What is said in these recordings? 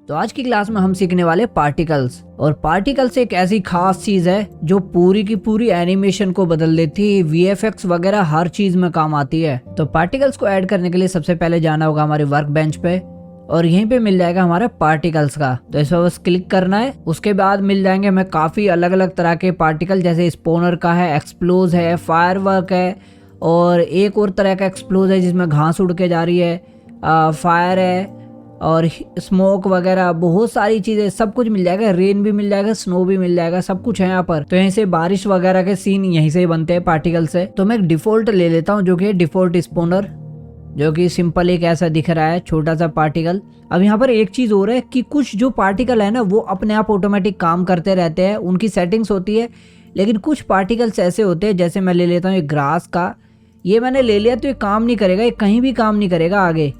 तो आज की क्लास में हम सीखने वाले पार्टिकल्स। और पार्टिकल्स एक ऐसी खास चीज है जो पूरी की पूरी एनिमेशन को बदल देती है, वीएफएक्स वगैरह हर चीज में काम आती है। तो पार्टिकल्स को ऐड करने के लिए सबसे पहले जाना होगा हमारे वर्क बेंच पे और यहीं पे मिल जाएगा हमारा पार्टिकल्स का। तो इस पर बस क्लिक करना है। उसके बाद मिल जाएंगे हमें काफी अलग अलग तरह के पार्टिकल, जैसे स्पोनर का है, एक्सप्लोज है, फायरवर्क है और एक और तरह का एक्सप्लोज है जिसमें घास उड़ के जा रही है, फायर है और स्मोक वगैरह बहुत सारी चीजें, सब कुछ मिल जाएगा। रेन भी मिल जाएगा, स्नो भी मिल जाएगा, सब कुछ है यहाँ पर। तो यहीं से बारिश वगैरह के सीन यहीं से ही बनते हैं पार्टिकल से। तो मैं एक डिफॉल्ट ले लेता हूँ जो कि डिफॉल्ट स्पोनर, जो कि सिंपल एक ऐसा दिख रहा है छोटा सा पार्टिकल। अब यहाँ पर एक चीज और है कि कुछ जो पार्टिकल है ना वो अपने आप ऑटोमेटिक काम करते रहते हैं, उनकी सेटिंग्स होती है। लेकिन कुछ पार्टिकल्स ऐसे होते हैं, जैसे मैं ले लेता हूँ ये ग्रास का, ये मैंने ले लिया तो ये काम नहीं करेगा, ये कहीं भी काम नहीं करेगा आगे।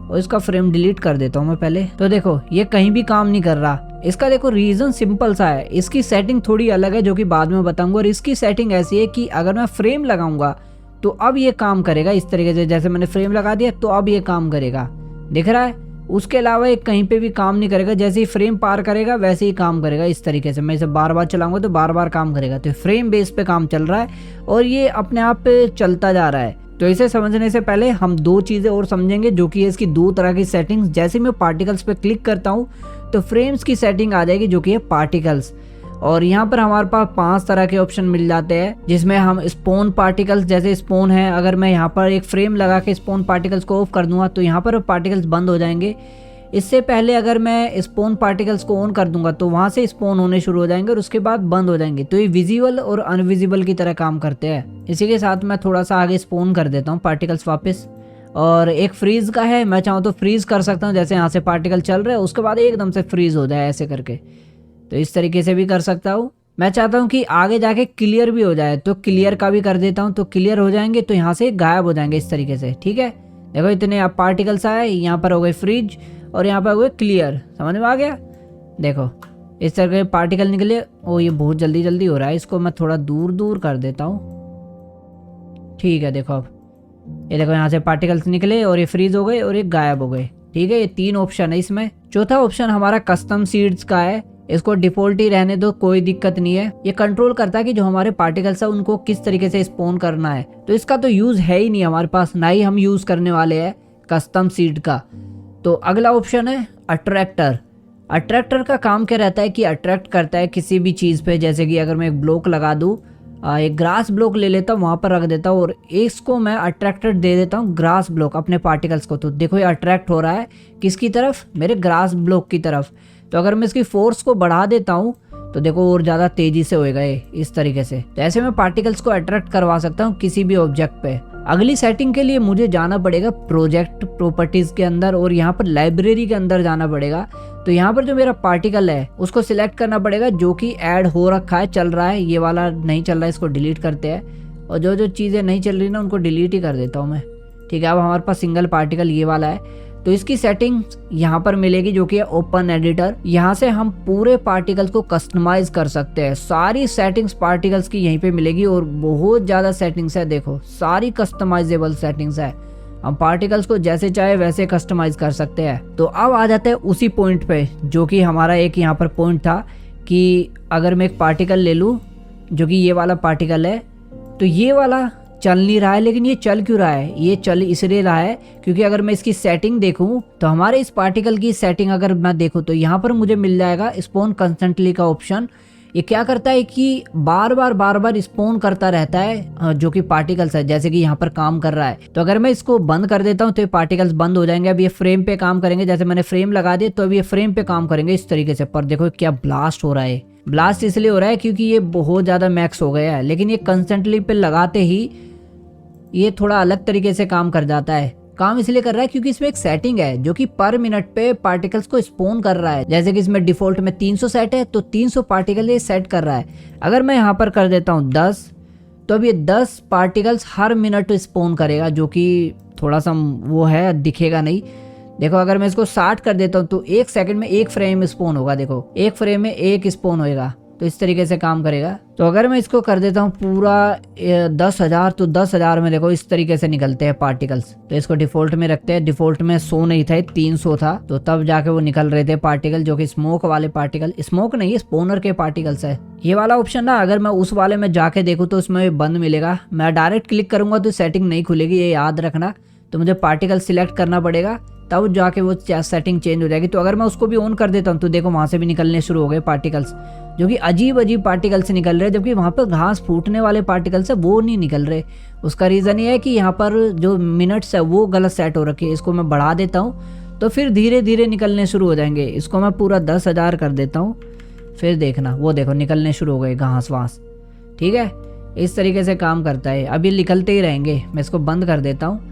और इसका फ्रेम डिलीट कर देता हूँ मैं पहले। तो देखो ये कहीं भी काम नहीं कर रहा। इसका देखो रीजन सिंपल सा है, इसकी सेटिंग थोड़ी अलग है जो कि बाद में बताऊंगा। और इसकी सेटिंग ऐसी है कि अगर मैं फ्रेम लगाऊंगा तो अब ये काम करेगा इस तरीके से, जैसे मैंने फ्रेम लगा दिया तो अब ये काम करेगा, दिख रहा है। उसके अलावा ये कहीं पे भी काम नहीं करेगा, जैसे ही फ्रेम पार करेगा वैसे ही काम करेगा इस तरीके से। मैं इसे बार बार चलाऊंगा तो बार बार काम करेगा। तो फ्रेम बेस पे काम चल रहा है और ये अपने आप पे चलता जा रहा है। तो इसे समझने से पहले हम दो चीज़ें और समझेंगे, जो कि है इसकी दो तरह की सेटिंग्स। जैसे मैं पार्टिकल्स पे क्लिक करता हूँ तो फ्रेम्स की सेटिंग आ जाएगी जो कि है पार्टिकल्स। और यहाँ पर हमारे पास 5 तरह के ऑप्शन मिल जाते हैं, जिसमें हम स्पोन पार्टिकल्स, जैसे स्पोन है, अगर मैं यहाँ पर एक फ्रेम लगा के स्पोन पार्टिकल्स को ऑफ कर दूंगा तो यहाँ पर पार्टिकल्स बंद हो जाएंगे। इससे पहले अगर मैं स्पोन पार्टिकल्स को ऑन कर दूंगा तो वहाँ से स्पोन होने शुरू हो जाएंगे और उसके बाद बंद हो जाएंगे। तो ये विजिबल और अनविजिबल की तरह काम करते हैं। इसी के साथ मैं थोड़ा सा आगे स्पोन कर देता हूँ पार्टिकल्स वापस। और एक फ्रीज का है, मैं चाहूँ तो फ्रीज कर सकता हूँ, जैसे यहाँ से पार्टिकल चल रहे हैं उसके बाद एकदम से फ्रीज हो जाए ऐसे करके। तो इस तरीके से भी कर सकता हूँ। मैं चाहता हूँ कि आगे जाके क्लियर भी हो जाए तो क्लियर का भी कर देता हूँ, तो क्लियर हो जाएंगे तो यहाँ से गायब हो जाएंगे इस तरीके से। ठीक है, देखो इतने आप पार्टिकल्स आए, यहाँ पर हो गए फ्रीज और यहाँ पर हो गए क्लियर। समझ में आ गया? देखो इस तरह के पार्टिकल निकले। ओ ये बहुत जल्दी जल्दी हो रहा है, इसको मैं थोड़ा दूर दूर कर देता हूँ। ठीक है, देखो अब ये देखो यहाँ से पार्टिकल्स निकले और ये फ्रीज हो गए और ये गायब हो गए। ठीक है, ये 3 ऑप्शन है इसमें। चौथा ऑप्शन हमारा कस्टम सीड्स का है, इसको डिफॉल्ट ही रहने दो, कोई दिक्कत नहीं है। ये कंट्रोल करता है कि जो हमारे पार्टिकल्स है उनको किस तरीके से स्पॉन करना है। तो इसका तो यूज है ही नहीं हमारे पास, ना ही हम यूज करने वाले हैं कस्टम सीड का। तो अगला ऑप्शन है अट्रैक्टर। अट्रैक्टर का काम क्या रहता है कि अट्रैक्ट करता है किसी भी चीज़ पे, जैसे कि अगर मैं एक ब्लॉक लगा दूँ, एक ग्रास ब्लॉक ले लेता हूँ, वहाँ पर रख देता हूँ और इसको मैं अट्रैक्टर दे देता हूँ ग्रास ब्लॉक अपने पार्टिकल्स को। तो देखो ये अट्रैक्ट हो रहा है किसकी तरफ? मेरे ग्रास ब्लॉक की तरफ। तो अगर मैं इसकी फोर्स को बढ़ा देता हूँ तो देखो और ज़्यादा तेज़ी से होएगा ये इस तरीके से। तो ऐसे मैं पार्टिकल्स को अट्रैक्ट करवा सकता हूँ किसी भी ऑब्जेक्ट पे। अगली सेटिंग के लिए मुझे जाना पड़ेगा प्रोजेक्ट प्रॉपर्टीज के अंदर और यहाँ पर लाइब्रेरी के अंदर जाना पड़ेगा। तो यहाँ पर जो मेरा पार्टिकल है उसको सिलेक्ट करना पड़ेगा जो कि ऐड हो रखा है, चल रहा है। ये वाला नहीं चल रहा है, इसको डिलीट करते हैं। और जो जो चीज़ें नहीं चल रही ना उनको डिलीट ही कर देता हूँ मैं। ठीक है, अब हमारे पास सिंगल पार्टिकल ये वाला है। तो इसकी सेटिंग यहाँ पर मिलेगी जो कि है ओपन एडिटर। यहाँ से हम पूरे पार्टिकल्स को कस्टमाइज कर सकते हैं। सारी सेटिंग्स पार्टिकल्स की यहीं पे मिलेगी और बहुत ज़्यादा सेटिंग्स है। देखो सारी कस्टमाइजेबल सेटिंग्स है, हम पार्टिकल्स को जैसे चाहे वैसे कस्टमाइज कर सकते हैं। तो अब आ जाते हैं उसी पॉइंट पे जो कि हमारा एक यहाँ पर पॉइंट था कि अगर मैं एक पार्टिकल ले लूँ जो कि ये वाला पार्टिकल है, तो ये वाला चल नहीं रहा है। लेकिन ये चल क्यों रहा है? ये चल इसलिए रहा है क्योंकि अगर मैं इसकी सेटिंग देखूं तो हमारे इस पार्टिकल की सेटिंग अगर मैं देखूं तो यहाँ पर मुझे मिल जाएगा स्पॉन कंस्टेंटली का ऑप्शन। ये क्या करता है कि बार बार स्पॉन करता रहता है जो कि पार्टिकल्स है, जैसे कि यहाँ पर काम कर रहा है। तो अगर मैं इसको बंद कर देता हूँ तो ये पार्टिकल्स बंद हो जाएंगे। अब ये फ्रेम पे काम करेंगे, जैसे मैंने फ्रेम लगा दिया तो अब ये फ्रेम पे काम करेंगे इस तरीके से। पर देखो क्या ब्लास्ट हो रहा है। ब्लास्ट इसलिए हो रहा है क्योंकि ये बहुत ज़्यादा मैक्स हो गया है। लेकिन ये कंस्टेंटली पे लगाते ही ये थोड़ा अलग तरीके से काम कर जाता है। काम इसलिए कर रहा है क्योंकि इसमें एक सेटिंग है जो कि पर मिनट पे पार्टिकल्स को स्पॉन कर रहा है। जैसे कि इसमें डिफॉल्ट में 300 सेट है तो 300 पार्टिकल ये सेट कर रहा है। अगर मैं यहाँ पर कर देता हूँ 10, तो अब ये 10 पार्टिकल्स हर मिनट स्पॉन करेगा, जो कि थोड़ा सा वो है, दिखेगा नहीं। देखो अगर मैं इसको 60 कर देता हूँ तो 1 सेकंड में 1 फ्रेम स्पॉन होगा। देखो 1 फ्रेम में 1 स्पॉन होएगा। तो इस तरीके से काम करेगा। तो अगर मैं इसको कर देता हूँ पूरा 10,000, तो 10,000 में देखो इस तरीके से निकलते हैं पार्टिकल्स। तो इसको डिफॉल्ट में रखते हैं। डिफॉल्ट में 100 नहीं था, 300 था, तो तब जाके वो निकल रहे थे पार्टिकल, जो कि स्मोक वाले पार्टिकल, स्मोक नहीं स्पोनर के पार्टिकल्स है। ये वाला ऑप्शन ना अगर मैं उस वाले में जाके देखूँ तो उसमें बंद मिलेगा। मैं डायरेक्ट क्लिक करूंगा तो सेटिंग नहीं खुलेगी, ये याद रखना। तो मुझे पार्टिकल सिलेक्ट करना पड़ेगा, तब जाके वो सेटिंग चेंज हो जाएगी। तो अगर मैं उसको भी ऑन कर देता हूँ तो देखो वहाँ से भी निकलने शुरू हो गए पार्टिकल्स, जो कि अजीब अजीब पार्टिकल्स निकल रहे हैं, जबकि वहाँ पर घास फूटने वाले पार्टिकल्स है वो नहीं निकल रहे। उसका रीज़न ये है कि यहाँ पर जो मिनट्स है वो गलत सेट हो रखी है। इसको मैं बढ़ा देता हूँ तो फिर धीरे धीरे निकलने शुरू हो जाएंगे। इसको मैं पूरा 10,000 कर देता हूँ, फिर देखना वो देखो निकलने शुरू हो गए घास वास। ठीक है, इस तरीके से काम करता है। अब ये निकलते ही रहेंगे। मैं इसको बंद कर देता हूँ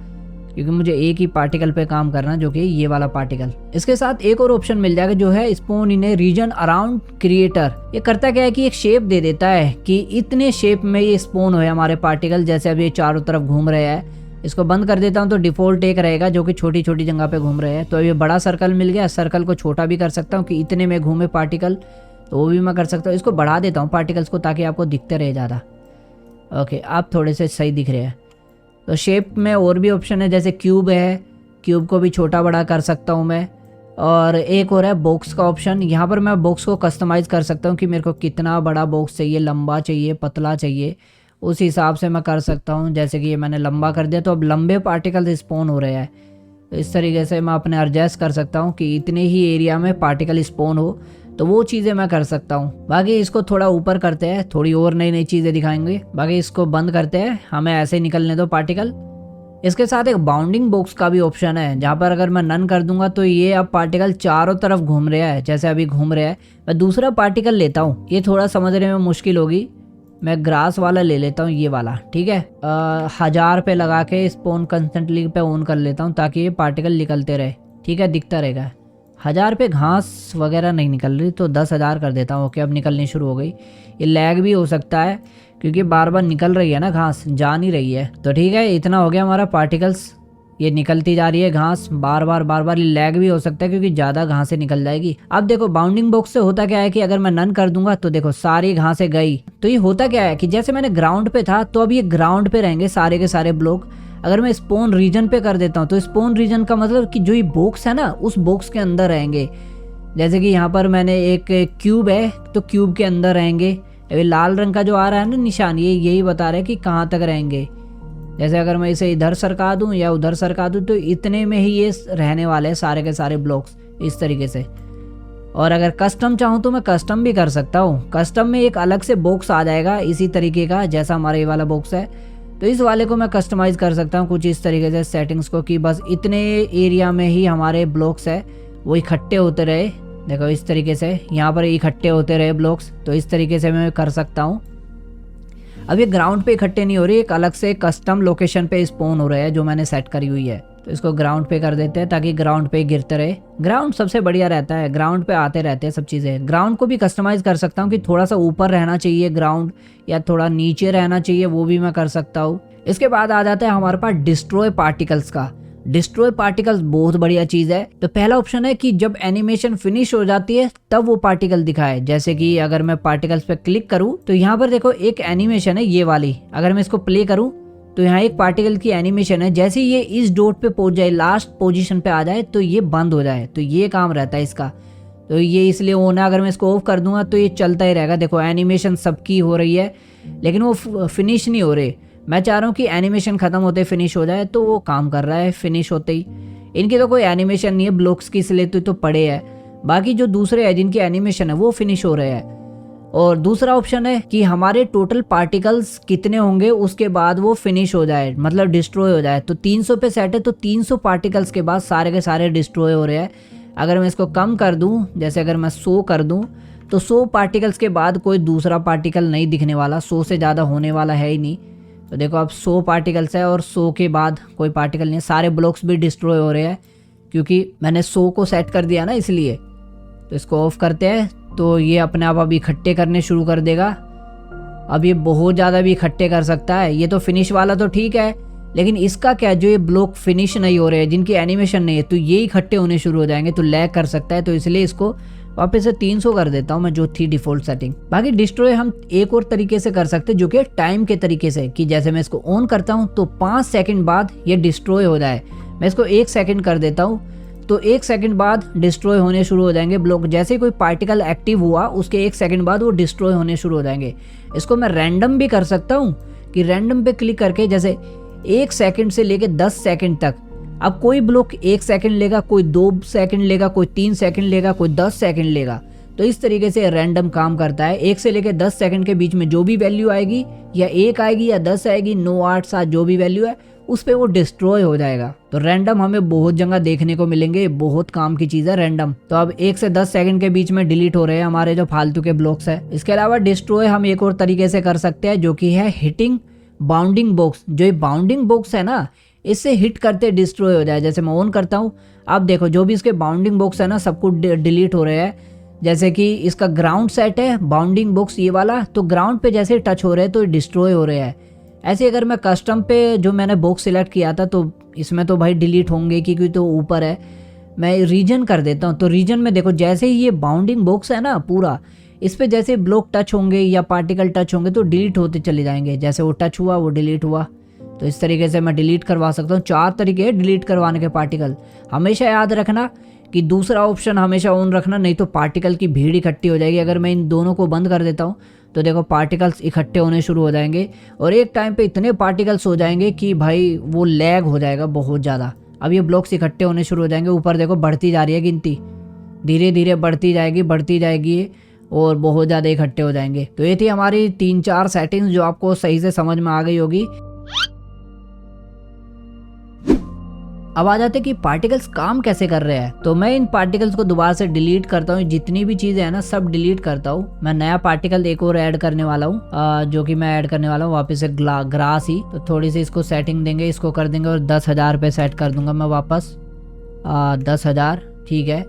क्योंकि मुझे एक ही पार्टिकल पे काम करना, जो कि ये वाला पार्टिकल। इसके साथ एक और ऑप्शन मिल जाएगा जो है स्पोन इन ए रीजन अराउंड क्रिएटर। ये करता क्या है कि एक शेप दे देता है कि इतने शेप में ये स्पोन हो हमारे पार्टिकल, जैसे अब ये चारों तरफ घूम रहे हैं। इसको बंद कर देता हूँ तो डिफॉल्ट एक रहेगा जो कि छोटी छोटी जगह पे घूम रहे हैं। तो ये बड़ा सर्कल मिल गया। सर्कल को छोटा भी कर सकता हूँ कि इतने में घूमे पार्टिकल, तो वो भी मैं कर सकता हूँ। इसको बढ़ा देता हूँ पार्टिकल्स को ताकि आपको दिखते रहे ज़्यादा। ओके, आप थोड़े से सही दिख रहे हैं। तो शेप में और भी ऑप्शन है, जैसे क्यूब है, क्यूब को भी छोटा बड़ा कर सकता हूँ मैं। और एक और है बॉक्स का ऑप्शन। यहाँ पर मैं बॉक्स को कस्टमाइज़ कर सकता हूँ कि मेरे को कितना बड़ा बॉक्स चाहिए, लंबा चाहिए, पतला चाहिए, उस हिसाब से मैं कर सकता हूँ। जैसे कि ये मैंने लंबा कर दिया तो अब लंबे पार्टिकल स्पॉन हो रहे हैं। तो इस तरीके से मैं अपने एडजस्ट कर सकता हूँ कि इतने ही एरिया में पार्टिकल स्पॉन हो, तो वो चीज़ें मैं कर सकता हूँ। बाकी इसको थोड़ा ऊपर करते हैं, थोड़ी और नई नई चीज़ें दिखाएंगे। बाकी इसको बंद करते हैं, हमें ऐसे ही निकलने दो पार्टिकल। इसके साथ एक बाउंडिंग बॉक्स का भी ऑप्शन है, जहाँ पर अगर मैं नन कर दूंगा तो ये अब पार्टिकल चारों तरफ घूम रहा है, जैसे अभी घूम रहा है। मैं दूसरा पार्टिकल लेता हूँ, ये थोड़ा समझने में मुश्किल होगी। मैं ग्रास वाला ले लेता हूँ, ये वाला। ठीक है, 1000 पे लगा के स्पोन कंस्टेंटली पे ऑन कर लेता हूँ ताकि ये पार्टिकल निकलते रहे। ठीक है, दिखता रहेगा। 1000 पे घास वगैरह नहीं निकल रही तो 10,000 कर देता हूँ। ओके, अब निकलनी शुरू हो गई। ये लैग भी हो सकता है क्योंकि बार बार निकल रही है ना घास, जा नहीं रही है। तो ठीक है, इतना हो गया हमारा पार्टिकल्स। ये निकलती जा रही है घास बार बार। ये लैग भी हो सकता है क्योंकि ज़्यादा घासें निकल जाएगी। अब देखो बाउंडिंग बॉक्स से होता क्या है कि अगर मैं नन कर दूंगा तो देखो सारी घासें गई। तो ये होता क्या है कि जैसे मैंने ग्राउंड पे था तो अब ये ग्राउंड पे रहेंगे सारे के सारे ब्लॉक। अगर मैं स्पोन रीजन पे कर देता हूँ तो स्पोन रीजन का मतलब कि जो ये बॉक्स है ना उस बॉक्स के अंदर रहेंगे। जैसे कि यहाँ पर मैंने एक क्यूब है तो क्यूब के अंदर रहेंगे। अभी लाल रंग का जो आ रहा है ना निशान, ये यही बता रहा है कि कहाँ तक रहेंगे। जैसे अगर मैं इसे इधर सरका दूं या उधर सरका दूं तो इतने में ही ये रहने वाले हैं सारे के सारे ब्लॉक्स, इस तरीके से। और अगर कस्टम चाहूँ तो मैं कस्टम भी कर सकता हूँ। कस्टम में एक अलग से बॉक्स आ जाएगा इसी तरीके का जैसा हमारा ये वाला बॉक्स है। तो इस वाले को मैं कस्टमाइज कर सकता हूँ कुछ इस तरीके से सेटिंग्स को कि बस इतने एरिया में ही हमारे ब्लॉक्स है वो इकट्ठे होते रहे। देखो इस तरीके से यहाँ पर इकट्ठे होते रहे ब्लॉक्स, तो इस तरीके से मैं कर सकता हूँ। अब ये ग्राउंड पे इकट्ठे नहीं हो रही, एक अलग से कस्टम लोकेशन पे स्पॉन हो रहे हैं जो मैंने सेट करी हुई है। तो इसको ग्राउंड पे कर देते हैं ताकि ग्राउंड पे गिरते रहे। ग्राउंड सबसे बढ़िया रहता है, ग्राउंड पे आते रहते हैं सब चीज़ें। ग्राउंड को भी कस्टमाइज कर सकता हूँ कि थोड़ा सा ऊपर रहना चाहिए ग्राउंड या थोड़ा नीचे रहना चाहिए, वो भी मैं कर सकता हूँ। इसके बाद आ जाता है हमारे पास डिस्ट्रॉय पार्टिकल्स का। डिस्ट्रॉय पार्टिकल्स बहुत बढ़िया चीज है। तो पहला ऑप्शन है कि जब एनिमेशन फिनिश हो जाती है तब वो पार्टिकल दिखाए। जैसे कि अगर मैं पार्टिकल्स पे क्लिक करूं तो यहाँ पर देखो एक एनिमेशन है ये वाली। अगर मैं इसको प्ले करूं तो यहाँ एक पार्टिकल की एनिमेशन है, जैसे ये इस डॉट पे पहुंच जाए, लास्ट पोजीशन पे आ जाए तो ये बंद हो जाए। तो ये काम रहता है इसका। तो ये इसलिए ऑन है। अगर मैं इसको ऑफ कर दूंगा तो ये चलता ही रहेगा। देखो एनिमेशन सबकी हो रही है लेकिन वो फिनिश नहीं हो रही। मैं चाह रहा हूँ कि एनिमेशन खत्म होते फिनिश हो जाए, तो वो काम कर रहा है फिनिश होते ही। इनकी तो कोई एनिमेशन नहीं है ब्लॉक्स की, इसलिए तो पड़े है। बाकी जो दूसरे है जिनकी एनिमेशन है वो फिनिश हो रहे हैं। और दूसरा ऑप्शन है कि हमारे टोटल पार्टिकल्स कितने होंगे उसके बाद वो फिनिश हो जाए, मतलब डिस्ट्रॉय हो जाए। तो 300 पे सेट है तो 300 पार्टिकल्स के बाद सारे के सारे डिस्ट्रॉय हो रहे हैं। अगर मैं इसको कम कर दूं, जैसे अगर मैं 100 कर दूं तो 100 पार्टिकल्स के बाद कोई दूसरा पार्टिकल नहीं दिखने वाला। 100 से ज़्यादा होने वाला है ही नहीं। तो देखो अब 100 पार्टिकल्स है और 100 के बाद कोई पार्टिकल नहीं है। सारे ब्लॉक्स भी डिस्ट्रॉय हो रहे हैं क्योंकि मैंने 100 को सेट कर दिया ना, इसलिए। तो इसको ऑफ करते हैं तो ये अपने आप अभी इकट्ठे करने शुरू कर देगा। अब ये बहुत ज़्यादा भी इकट्ठे कर सकता है। ये तो फिनिश वाला तो ठीक है, लेकिन इसका क्या, जो ये ब्लॉक फिनिश नहीं हो रहे हैं, जिनकी एनिमेशन नहीं है, तो ये इकट्ठे होने शुरू हो जाएंगे तो लैग कर सकता है। तो इसलिए इसको वापस से 300 कर देता हूँ मैं, जो थी डिफॉल्ट सेटिंग। बाकी डिस्ट्रॉय हम एक और तरीके से कर सकते हैं, जो कि टाइम के तरीके से, कि जैसे मैं इसको ऑन करता हूँ तो 5 सेकंड बाद ये डिस्ट्रॉय हो जाए। मैं इसको 1 सेकंड कर देता हूँ तो 1 सेकंड बाद डिस्ट्रॉय होने शुरू हो जाएंगे ब्लॉक। जैसे ही कोई पार्टिकल एक्टिव हुआ उसके 1 सेकंड बाद वो डिस्ट्रॉय होने शुरू हो जाएंगे। इसको मैं रैंडम भी कर सकता हूँ कि रैंडम पे क्लिक करके जैसे 1 सेकंड से लेके 10 सेकंड तक, अब कोई ब्लॉक 1 सेकंड लेगा, कोई 2 सेकंड लेगा, कोई 3 सेकंड लेगा, कोई 10 सेकंड लेगा। तो इस तरीके से रैंडम काम करता है। 1 से लेके 10 सेकंड के बीच में जो भी वैल्यू आएगी, या 1 आएगी या 10 आएगी, 9, 8, 7 जो भी वैल्यू है उस पे वो डिस्ट्रॉय हो जाएगा। तो रैंडम हमें बहुत जगह देखने को मिलेंगे, बहुत काम की चीज है रैंडम। तो अब 1 से 10 सेकंड के बीच में डिलीट हो रहे हैं हमारे जो फालतू के ब्लॉक्स है। इसके अलावा डिस्ट्रॉय हम एक और तरीके से कर सकते हैं, जो कि है हिटिंग बाउंडिंग बॉक्स। जो ये बाउंडिंग बॉक्स है ना, इससे हिट करते डिस्ट्रॉय हो जाए। जैसे मैं ऑन करता हूँ, आप देखो जो भी इसके बाउंडिंग बॉक्स है ना, सब कुछ डिलीट हो रहे हैं। जैसे कि इसका ग्राउंड सेट है बाउंडिंग बॉक्स ये वाला, तो ग्राउंड पे जैसे टच हो रहे हैं तो डिस्ट्रॉय हो रहे हैं। ऐसे अगर मैं कस्टम पे जो मैंने बॉक्स सिलेक्ट किया था तो इसमें तो भाई डिलीट होंगे क्योंकि तो ऊपर है। मैं रीजन कर देता हूँ, तो रीजन में देखो जैसे ही ये बाउंडिंग बॉक्स है ना पूरा, इस पे जैसे ब्लॉक टच होंगे या पार्टिकल टच होंगे तो डिलीट होते चले जाएंगे। जैसे वो टच हुआ वो डिलीट हुआ। तो इस तरीके से मैं डिलीट करवा सकता हूँ। 4 तरीके हैं डिलीट करवाने के पार्टिकल। हमेशा याद रखना कि दूसरा ऑप्शन हमेशा ऑन रखना, नहीं तो पार्टिकल की भीड़ इकट्ठी हो जाएगी। अगर मैं इन दोनों को बंद कर देता हूँ तो देखो पार्टिकल्स इकट्ठे होने शुरू हो जाएंगे, और एक टाइम पे इतने पार्टिकल्स हो जाएंगे कि भाई वो लैग हो जाएगा बहुत ज़्यादा। अब ये ब्लॉक्स इकट्ठे होने शुरू हो जाएंगे। ऊपर देखो बढ़ती जा रही है गिनती, धीरे धीरे बढ़ती जाएगी और बहुत ज़्यादा इकट्ठे हो जाएंगे। तो ये थी हमारी 3-4 सेटिंग्स जो आपको सही से समझ में आ गई होगी। अब आ जाते कि पार्टिकल्स काम कैसे कर रहे हैं। तो मैं इन पार्टिकल्स को दोबारा से डिलीट करता हूँ, जितनी भी चीज़ें हैं ना सब डिलीट करता हूँ। मैं नया पार्टिकल एक और ऐड करने वाला हूँ, जो कि मैं ऐड करने वाला हूँ वापस से ग्रास ही। तो थोड़ी सी इसको सेटिंग देंगे, इसको कर देंगे और 10,000 पे सेट कर दूंगा मैं वापस। 10,000 ठीक है,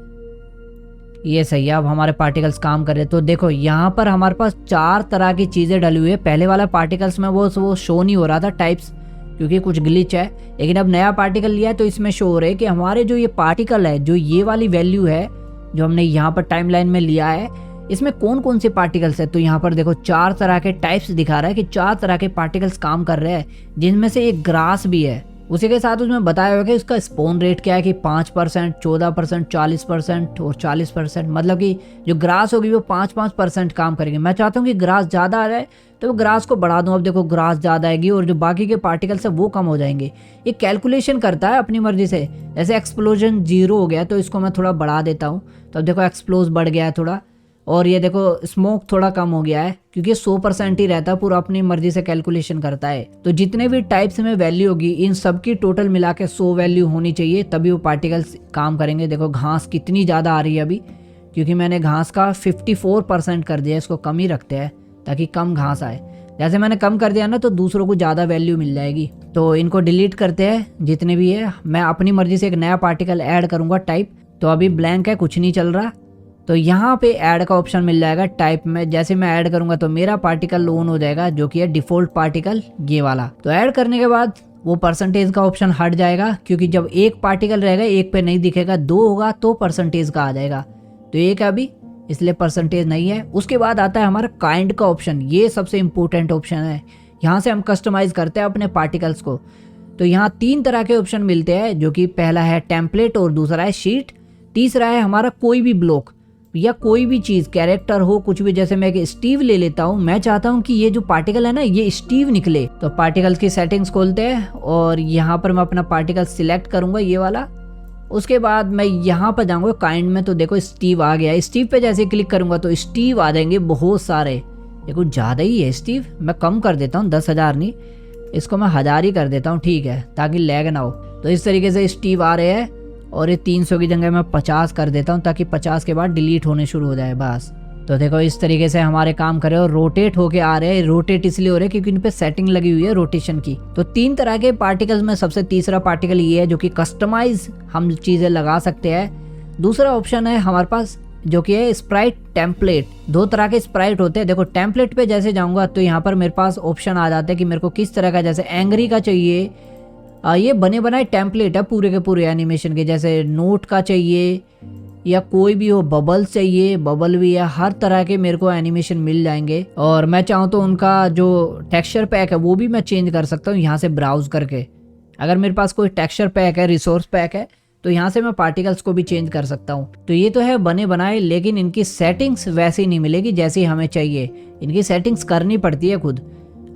ये सही है। अब हमारे पार्टिकल्स काम कर रहे हैं। तो देखो यहाँ पर हमारे पास 4 तरह की चीज़ें डली हुई है। पहले वाला पार्टिकल्स में वो शो नहीं हो रहा था टाइप्स, क्योंकि कुछ ग्लिच है। लेकिन अब नया पार्टिकल लिया है तो इसमें शो हो रहा है कि हमारे जो ये पार्टिकल है, जो ये वाली वैल्यू है जो हमने यहाँ पर टाइमलाइन में लिया है, इसमें कौन कौन से पार्टिकल्स है। तो यहाँ पर देखो 4 तरह के टाइप्स दिखा रहा है कि 4 तरह के पार्टिकल्स काम कर रहे हैं, जिनमें से एक ग्रास भी है। उसी के साथ उसमें बताया हुआ कि इसका स्पॉन रेट क्या है कि 5%, 14%, 40% और 40%। मतलब कि जो ग्रास होगी वो 5-5% काम करेगी। मैं चाहता हूँ कि ग्रास ज़्यादा आ जाए तो ग्रास को बढ़ा दूँ। अब देखो ग्रास ज़्यादा आएगी और जो बाकी के पार्टिकल्स है वो कम हो जाएंगे। ये कैलकुलेशन करता है अपनी मर्जी से। जैसे एक्सप्लोजन 0 हो गया तो इसको मैं थोड़ा बढ़ा देता हूँ, तो अब देखो एक्सप्लोज बढ़ गया है थोड़ा। और ये देखो स्मोक थोड़ा कम हो गया है, क्योंकि 100% ही रहता है, पूरा अपनी मर्जी से कैलकुलेशन करता है। तो जितने भी टाइप्स में वैल्यू होगी इन सब की टोटल मिला के 100 वैल्यू होनी चाहिए, तभी वो पार्टिकल्स काम करेंगे। देखो घास कितनी ज़्यादा आ रही है अभी, क्योंकि मैंने घास का 54% कर दिया। इसको कम ही रखते हैं ताकि कम घास आए। जैसे मैंने कम कर दिया ना तो दूसरों को ज़्यादा वैल्यू मिल जाएगी। तो इनको डिलीट करते हैं जितने भी है। मैं अपनी मर्जी से एक नया पार्टिकल ऐड करूँगा टाइप। तो अभी ब्लैंक है, कुछ नहीं चल रहा। तो यहाँ पे ऐड का ऑप्शन मिल जाएगा टाइप में। जैसे मैं ऐड करूँगा तो मेरा पार्टिकल ऑन हो जाएगा, जो कि है डिफ़ॉल्ट पार्टिकल ये वाला। तो ऐड करने के बाद वो परसेंटेज का ऑप्शन हट जाएगा, क्योंकि जब एक पार्टिकल रहेगा एक पे नहीं दिखेगा, 2 होगा तो परसेंटेज का आ जाएगा। तो एक अभी इसलिए परसेंटेज नहीं है। उसके बाद आता है हमारा काइंड का ऑप्शन। ये सबसे इम्पोर्टेंट ऑप्शन है। यहाँ से हम कस्टमाइज करते हैं अपने पार्टिकल्स को। तो यहाँ 3 तरह के ऑप्शन मिलते हैं, जो कि पहला है टेम्पलेट और दूसरा है शीट, तीसरा है हमारा कोई भी ब्लॉक या कोई भी चीज़, कैरेक्टर हो कुछ भी। जैसे मैं एक स्टीव ले लेता हूँ, मैं चाहता हूँ कि ये जो पार्टिकल है ना ये स्टीव निकले। तो पार्टिकल्स की सेटिंग्स खोलते हैं और यहाँ पर मैं अपना पार्टिकल सिलेक्ट करूँगा ये वाला। उसके बाद मैं यहाँ पर जाऊँगा काइंड में, तो देखो स्टीव आ गया। स्टीव पे जैसे क्लिक करूँगा तो स्टीव आ जाएंगे बहुत सारे। ये कुछ ज़्यादा ही है स्टीव, मैं कम कर देता हूँ, 10,000 नहीं, इसको मैं 1000 ही कर देता हूँ, ठीक है, ताकि लैग ना हो। तो इस तरीके से स्टीव आ रहे हैं। और ये 300 की जगह मैं 50 कर देता हूँ, ताकि 50 के बाद डिलीट होने शुरू हो जाए बस। तो देखो इस तरीके से हमारे काम करे और रोटेट होके आ रहे हैं। रोटेट इसलिए हो रहे हैं क्योंकि इन पे सेटिंग लगी हुई है रोटेशन की। तो 3 तरह के पार्टिकल्स में सबसे तीसरा पार्टिकल ये है, जो कि कस्टमाइज हम चीज़ें लगा सकते हैं। दूसरा ऑप्शन है हमारे पास, जो कि है स्प्राइट टेम्पलेट। 2 तरह के स्प्राइट होते हैं। देखो टेम्पलेट पे जैसे जाऊँगा तो यहाँ पर मेरे पास ऑप्शन आ जाता है कि मेरे को किस तरह का, जैसे एंग्री का चाहिए, ये बने बनाए टेम्पलेट है पूरे के पूरे एनिमेशन के। जैसे नोट का चाहिए या कोई भी हो, बबल चाहिए बबल भी है, हर तरह के मेरे को एनिमेशन मिल जाएंगे। और मैं चाहूँ तो उनका जो टेक्सचर पैक है वो भी मैं चेंज कर सकता हूँ यहाँ से ब्राउज करके। अगर मेरे पास कोई टेक्सचर पैक है, रिसोर्स पैक है, तो यहाँ से मैं पार्टिकल्स को भी चेंज कर सकता हूँ। तो ये तो है बने बनाए, लेकिन इनकी सेटिंग्स वैसी नहीं मिलेगी जैसी हमें चाहिए। इनकी सेटिंग्स करनी पड़ती है खुद।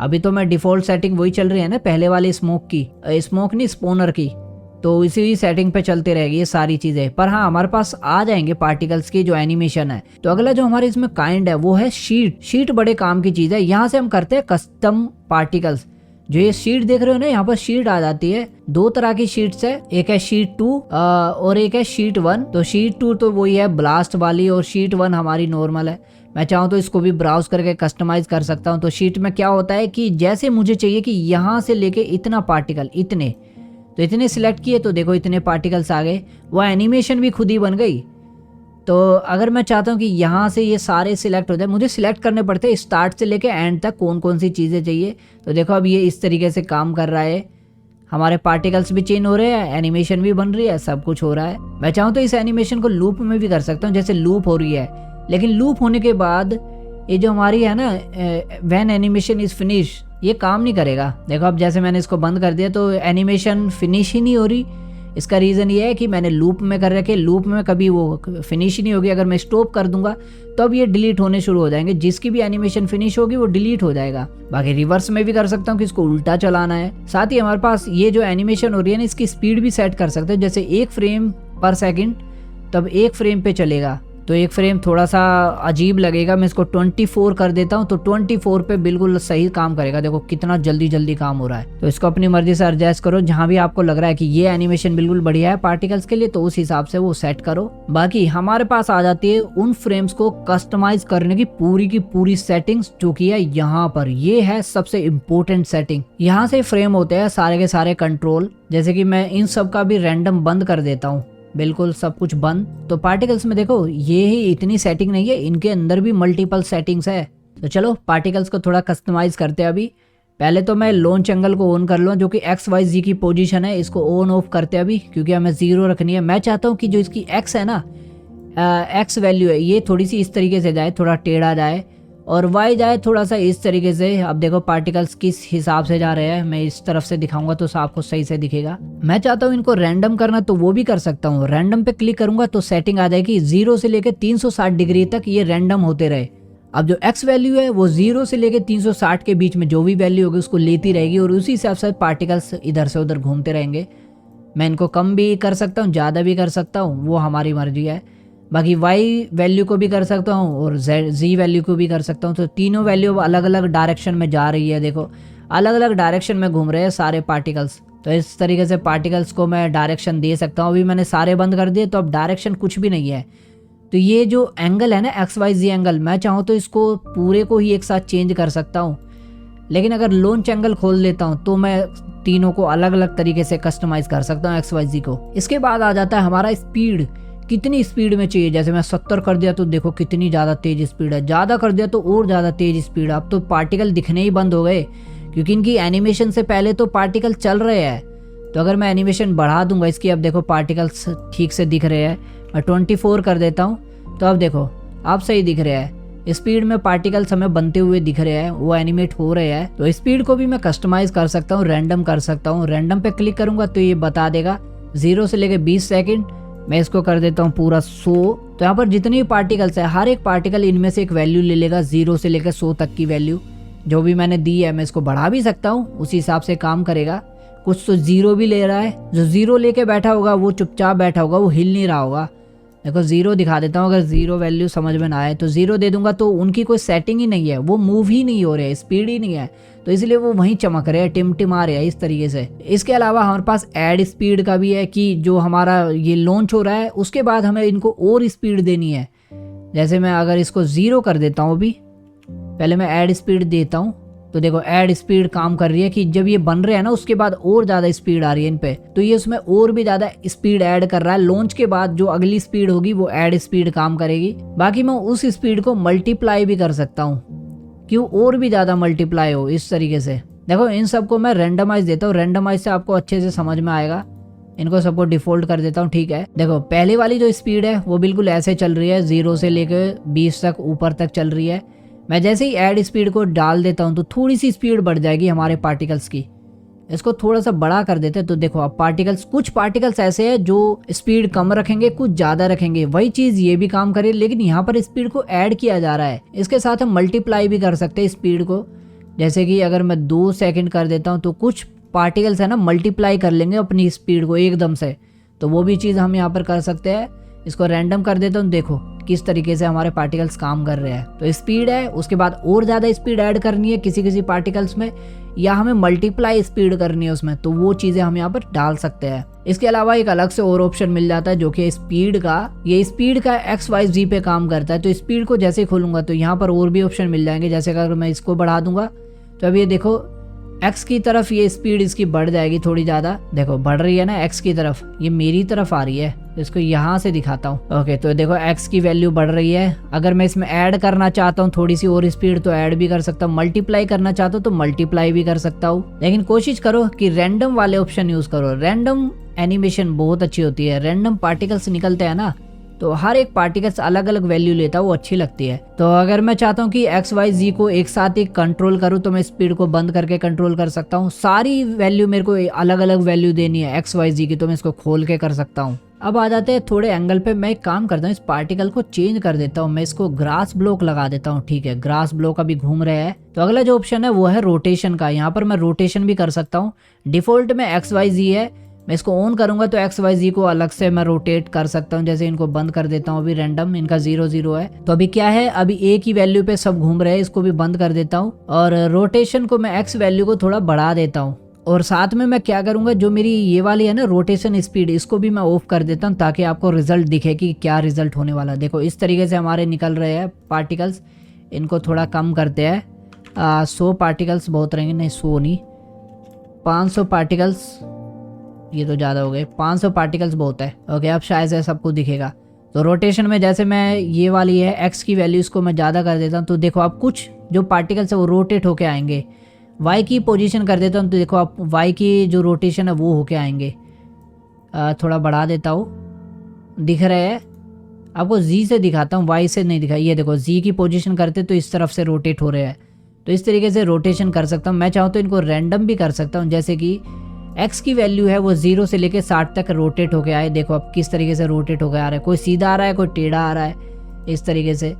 अभी तो मैं डिफ़ॉल्ट सेटिंग वही चल रही है ना, पहले वाली स्मोक की, स्मोक नहीं स्पोनर की, तो इसी सेटिंग पे चलते रहेगी ये सारी चीज़ें। पर हाँ, हमारे पास आ जाएंगे पार्टिकल्स की जो एनिमेशन है। तो अगला जो हमारे इसमें काइंड है वो है शीट। शीट बड़े काम की चीज़ है। यहाँ से हम करते हैं कस्टम पार्टिकल्स। जो ये शीट देख रहे हो ना, यहाँ पर शीट आ जाती है। दो तरह की शीट्स है, एक है शीट 2 और एक है शीट 1। तो शीट 2 तो वही है ब्लास्ट वाली, और शीट 1 हमारी नॉर्मल है। मैं चाहूँ तो इसको भी ब्राउज करके कस्टमाइज कर सकता हूँ। तो शीट में क्या होता है कि जैसे मुझे चाहिए कि यहाँ से लेके इतना पार्टिकल, इतने, तो इतने सिलेक्ट किए तो देखो इतने पार्टिकल्स आ गए। वो एनिमेशन भी खुद ही बन गई। तो अगर मैं चाहता हूँ कि यहाँ से ये सारे सिलेक्ट हो जाए, मुझे सिलेक्ट करने पड़ते हैं स्टार्ट से लेके एंड तक कौन कौन सी चीज़ें चाहिए। तो देखो अब ये इस तरीके से काम कर रहा है। हमारे पार्टिकल्स भी चेंज हो रहे हैं, एनिमेशन भी बन रही है, सब कुछ हो रहा है। मैं चाहूँ तो इस एनिमेशन को लूप में भी कर सकता हूँ, जैसे लूप हो रही है। लेकिन लूप होने के बाद ये जो हमारी है ना व्हेन एनिमेशन इज़ फिनिश, ये काम नहीं करेगा। देखो अब जैसे मैंने इसको बंद कर दिया तो एनिमेशन फिनिश ही नहीं हो रही। इसका रीज़न ये है कि मैंने लूप में कर रखे, लूप में कभी वो फिनिश ही नहीं होगी। अगर मैं स्टॉप कर दूंगा तो अब ये डिलीट होने शुरू हो जाएंगे। जिसकी भी एनिमेशन फिनिश होगी वो डिलीट हो जाएगा। बाकी रिवर्स में भी कर सकता हूँ कि इसको उल्टा चलाना है। साथ ही हमारे पास ये जो एनिमेशन हो रही है ना, इसकी स्पीड भी सेट कर सकते हैं। जैसे 1 फ्रेम पर सेकेंड, तब 1 फ्रेम पे चलेगा। तो 1 फ्रेम थोड़ा सा अजीब लगेगा, मैं इसको 24 कर देता हूँ तो 24 पे बिल्कुल सही काम करेगा। देखो कितना जल्दी जल्दी काम हो रहा है। तो इसको अपनी मर्जी से एडजस्ट करो, जहाँ भी आपको लग रहा है कि ये एनिमेशन बिल्कुल बढ़िया है पार्टिकल्स के लिए, तो उस हिसाब से वो सेट करो। बाकी हमारे पास आ जाती है उन फ्रेम्स को कस्टमाइज करने की पूरी सेटिंग्स, जो की है यहाँ पर। ये है सबसे इम्पोर्टेंट सेटिंग। यहाँ से फ्रेम होते हैं सारे के सारे कंट्रोल। जैसे कि मैं इन सब का भी रैंडम बंद कर देता हूँ, बिल्कुल सब कुछ बंद। तो पार्टिकल्स में देखो ये ही इतनी सेटिंग नहीं है, इनके अंदर भी मल्टीपल सेटिंग्स है। तो चलो पार्टिकल्स को थोड़ा कस्टमाइज करते हैं। अभी पहले तो मैं लॉन्च एंगल को ऑन कर लूँ, जो कि XYZ की पोजीशन है, इसको ऑन ऑफ करते हैं अभी, क्योंकि हमें 0 रखनी है। मैं चाहता हूँ कि जो इसकी X है ना, X वैल्यू है, ये थोड़ी सी इस तरीके से जाए, थोड़ा टेढ़ा जाए, और Y जाए थोड़ा सा इस तरीके से। अब देखो पार्टिकल्स किस हिसाब से जा रहे हैं, मैं इस तरफ से दिखाऊंगा तो आपको सही से दिखेगा। मैं चाहता हूँ इनको रैंडम करना, तो वो भी कर सकता हूँ। रैंडम पे क्लिक करूंगा तो सेटिंग आ जाएगी 0 से लेकर 360 डिग्री तक ये रैंडम होते रहे। अब जो X वैल्यू है वो 0 से लेकर 360 के बीच में जो भी वैल्यू होगी उसको लेती रहेगी, और उसी हिसाब से पार्टिकल्स इधर से उधर घूमते रहेंगे। मैं इनको कम भी कर सकता हूँ, ज़्यादा भी कर सकता हूँ, वो हमारी मर्जी है। बाकी Y वैल्यू को भी कर सकता हूँ और Z वैल्यू को भी कर सकता हूँ। तो तीनों वैल्यू अलग अलग डायरेक्शन में जा रही है। देखो अलग अलग डायरेक्शन में घूम रहे हैं सारे पार्टिकल्स। तो इस तरीके से पार्टिकल्स को मैं डायरेक्शन दे सकता हूँ। अभी मैंने सारे बंद कर दिए तो अब डायरेक्शन कुछ भी नहीं है। तो ये जो एंगल है ना XYZ एंगल, मैं चाहूँ तो इसको पूरे को ही एक साथ चेंज कर सकता हूँ। लेकिन अगर लॉन्च एंगल खोल देता हूँ तो मैं तीनों को अलग अलग तरीके से कस्टमाइज कर सकता हूँ XYZ को। इसके बाद आ जाता है हमारा स्पीड, कितनी स्पीड में चाहिए। जैसे मैं 70 कर दिया तो देखो कितनी ज़्यादा तेज स्पीड है, ज़्यादा कर दिया तो और ज़्यादा तेज स्पीड। अब तो पार्टिकल दिखने ही बंद हो गए, क्योंकि इनकी एनिमेशन से पहले तो पार्टिकल चल रहे हैं। तो अगर मैं एनिमेशन बढ़ा दूंगा इसकी, अब देखो पार्टिकल्स ठीक से दिख रहे हैं। मैं 24 कर देता हूँ तो अब देखो अब सही दिख रहे हैं। स्पीड में पार्टिकल्स हमें बनते हुए दिख रहे हैं, वो एनिमेट हो रहे हैं। तो स्पीड को भी मैं कस्टमाइज कर सकता हूँ, रैंडम कर सकता हूँ। रैंडम पे क्लिक करूंगा तो ये बता देगा 0 से लेकर 20 सेकेंड। मैं इसको कर देता हूँ पूरा 100। तो यहाँ पर जितनी भी पार्टिकल्स है, हर एक पार्टिकल इनमें से एक वैल्यू ले लेगा, 0 से लेकर 100 तक की वैल्यू जो भी मैंने दी है। मैं इसको बढ़ा भी सकता हूँ, उसी हिसाब से काम करेगा। कुछ तो 0 भी ले रहा है, जो 0 लेके बैठा होगा वो चुपचाप बैठा होगा, वो हिल नहीं रहा होगा। देखो 0 दिखा देता हूँ, अगर 0 वैल्यू समझ में ना आए तो 0 दे दूंगा। तो उनकी कोई सेटिंग ही नहीं है, वो मूव ही नहीं हो रहे, स्पीड ही नहीं है, तो इसलिए वो वहीं चमक रहे हैं, टिमटिमा रहे हैं इस तरीके से। इसके अलावा हमारे पास ऐड स्पीड का भी है, कि जो हमारा ये लॉन्च हो रहा है उसके बाद हमें इनको और स्पीड देनी है। जैसे मैं अगर इसको 0 कर देता हूँ, अभी पहले मैं ऐड स्पीड देता हूँ तो देखो ऐड स्पीड काम कर रही है, कि जब ये बन रहे हैं ना उसके बाद और ज़्यादा स्पीड आ रही है इन पे, तो ये उसमें और भी ज़्यादा स्पीड ऐड कर रहा है। लॉन्च के बाद जो अगली स्पीड होगी वो ऐड स्पीड काम करेगी। बाकी मैं उस स्पीड को मल्टीप्लाई भी कर सकता हूँ, क्यों और भी ज़्यादा मल्टीप्लाई हो इस तरीके से। देखो इन सबको मैं रेंडमाइज देता हूँ, रेंडमाइज से आपको अच्छे से समझ में आएगा। इनको सबको डिफॉल्ट कर देता हूँ। ठीक है, देखो पहले वाली जो स्पीड है वो बिल्कुल ऐसे चल रही है, 0 से लेकर 20 तक ऊपर तक चल रही है। मैं जैसे ही ऐड स्पीड को डाल देता हूँ तो थोड़ी सी स्पीड बढ़ जाएगी हमारे पार्टिकल्स की। इसको थोड़ा सा बड़ा कर देते हैं तो देखो अब पार्टिकल्स, कुछ पार्टिकल्स ऐसे हैं जो स्पीड कम रखेंगे, कुछ ज़्यादा रखेंगे। वही चीज़ ये भी काम करे, लेकिन यहाँ पर स्पीड को ऐड किया जा रहा है। इसके साथ हम मल्टीप्लाई भी कर सकते हैं स्पीड को। जैसे कि अगर मैं 2 सेकंड कर देता हूँ तो कुछ पार्टिकल्स है ना मल्टीप्लाई कर लेंगे अपनी स्पीड को एकदम से, तो वो भी चीज़ हम यहाँ पर कर सकते हैं। इसको रैंडम कर देता हूँ, देखो किस तरीके से हमारे पार्टिकल्स काम कर रहे हैं। तो स्पीड है, उसके बाद और ज़्यादा स्पीड ऐड करनी है किसी किसी पार्टिकल्स में, या हमें मल्टीप्लाई स्पीड करनी है उसमें, तो वो चीज़ें हम यहाँ पर डाल सकते हैं। इसके अलावा एक अलग से और ऑप्शन मिल जाता है जो कि स्पीड का, ये स्पीड का XYZ पे काम करता है। तो स्पीड को जैसे खोलूंगा तो यहाँ पर और भी ऑप्शन मिल जाएंगे। जैसे अगर मैं इसको बढ़ा दूंगा तो अब ये देखो X की तरफ ये स्पीड इसकी बढ़ जाएगी थोड़ी ज़्यादा, देखो बढ़ रही है ना X की तरफ, ये मेरी तरफ आ रही है। तो इसको यहाँ से दिखाता हूँ। ओके, तो देखो X की वैल्यू बढ़ रही है। अगर मैं इसमें ऐड करना चाहता हूँ थोड़ी सी और स्पीड तो ऐड भी कर सकता हूँ, मल्टीप्लाई करना चाहता हूँ तो मल्टीप्लाई भी कर सकता हूँ। लेकिन कोशिश करो कि रैंडम वाले ऑप्शन यूज़ करो। रैंडम एनिमेशन बहुत अच्छी होती है। रैंडम पार्टिकल्स निकलते हैं ना, तो हर एक पार्टिकल्स अलग अलग वैल्यू लेता है, वो अच्छी लगती है। तो अगर मैं चाहता हूँ कि XYZ को एक साथ ही कंट्रोल करूँ तो मैं स्पीड को बंद करके कंट्रोल कर सकता हूँ। सारी वैल्यू मेरे को अलग अलग वैल्यू देनी है XYZ की, तो मैं इसको खोल के कर सकता हूँ। अब आ जाते हैं थोड़े एंगल पे। मैं एक काम करता हूँ, इस पार्टिकल को चेंज कर देता हूँ। मैं इसको ग्रास ब्लॉक लगा देता हूँ। ठीक है, ग्रास ब्लॉक अभी घूम रहे हैं। तो अगला जो ऑप्शन है वो है रोटेशन का। यहाँ पर मैं रोटेशन भी कर सकता हूँ। डिफॉल्ट में XYZ है, मैं इसको ऑन करूंगा तो XYZ को अलग से मैं रोटेट कर सकता हूं। जैसे इनको बंद कर देता हूं, अभी रैंडम इनका 0 है। तो अभी क्या है, अभी एक ही वैल्यू पे सब घूम रहे हैं, इसको भी बंद कर देता हूं। और रोटेशन को मैं X वैल्यू को थोड़ा बढ़ा देता हूं। और साथ में मैं क्या करूंगा, जो मेरी ये वाली है ना रोटेशन स्पीड, इसको भी मैं ऑफ कर देता हूँ ताकि आपको रिजल्ट दिखे कि क्या रिजल्ट होने वाला। देखो इस तरीके से हमारे निकल रहे हैं पार्टिकल्स। इनको थोड़ा कम करते हैं, 100 पार्टिकल्स बहुत रहेंगे, नहीं 100 नहीं, 500 पार्टिकल्स, ये तो ज़्यादा हो गए, 500 पार्टिकल्स बहुत है। ओके, अब शायद से सबको दिखेगा। तो रोटेशन में जैसे मैं ये वाली है X की वैल्यू, इसको मैं ज़्यादा कर देता हूँ तो देखो अब कुछ जो पार्टिकल्स है वो रोटेट होके आएंगे। Y की पोजीशन कर देता हूँ तो देखो अब Y की जो रोटेशन है वो होके आएंगे। थोड़ा बढ़ा देता हूँ, दिख रहे हैं आपको। Z से दिखाता हूँ, Y से नहीं दिखा। ये देखो Z की पोजीशन करते तो इस तरफ से रोटेट हो रहे हैं। तो इस तरीके से रोटेशन कर सकता हूँ। मैं चाहूँ तो इनको रैंडम भी कर सकता हूँ, जैसे कि X की वैल्यू है वो 0 से लेके 60 तक रोटेट होके आए। देखो अब किस तरीके से रोटेट होके आ रहा है, कोई सीधा आ रहा है, कोई टेढ़ा आ रहा है, इस तरीके से।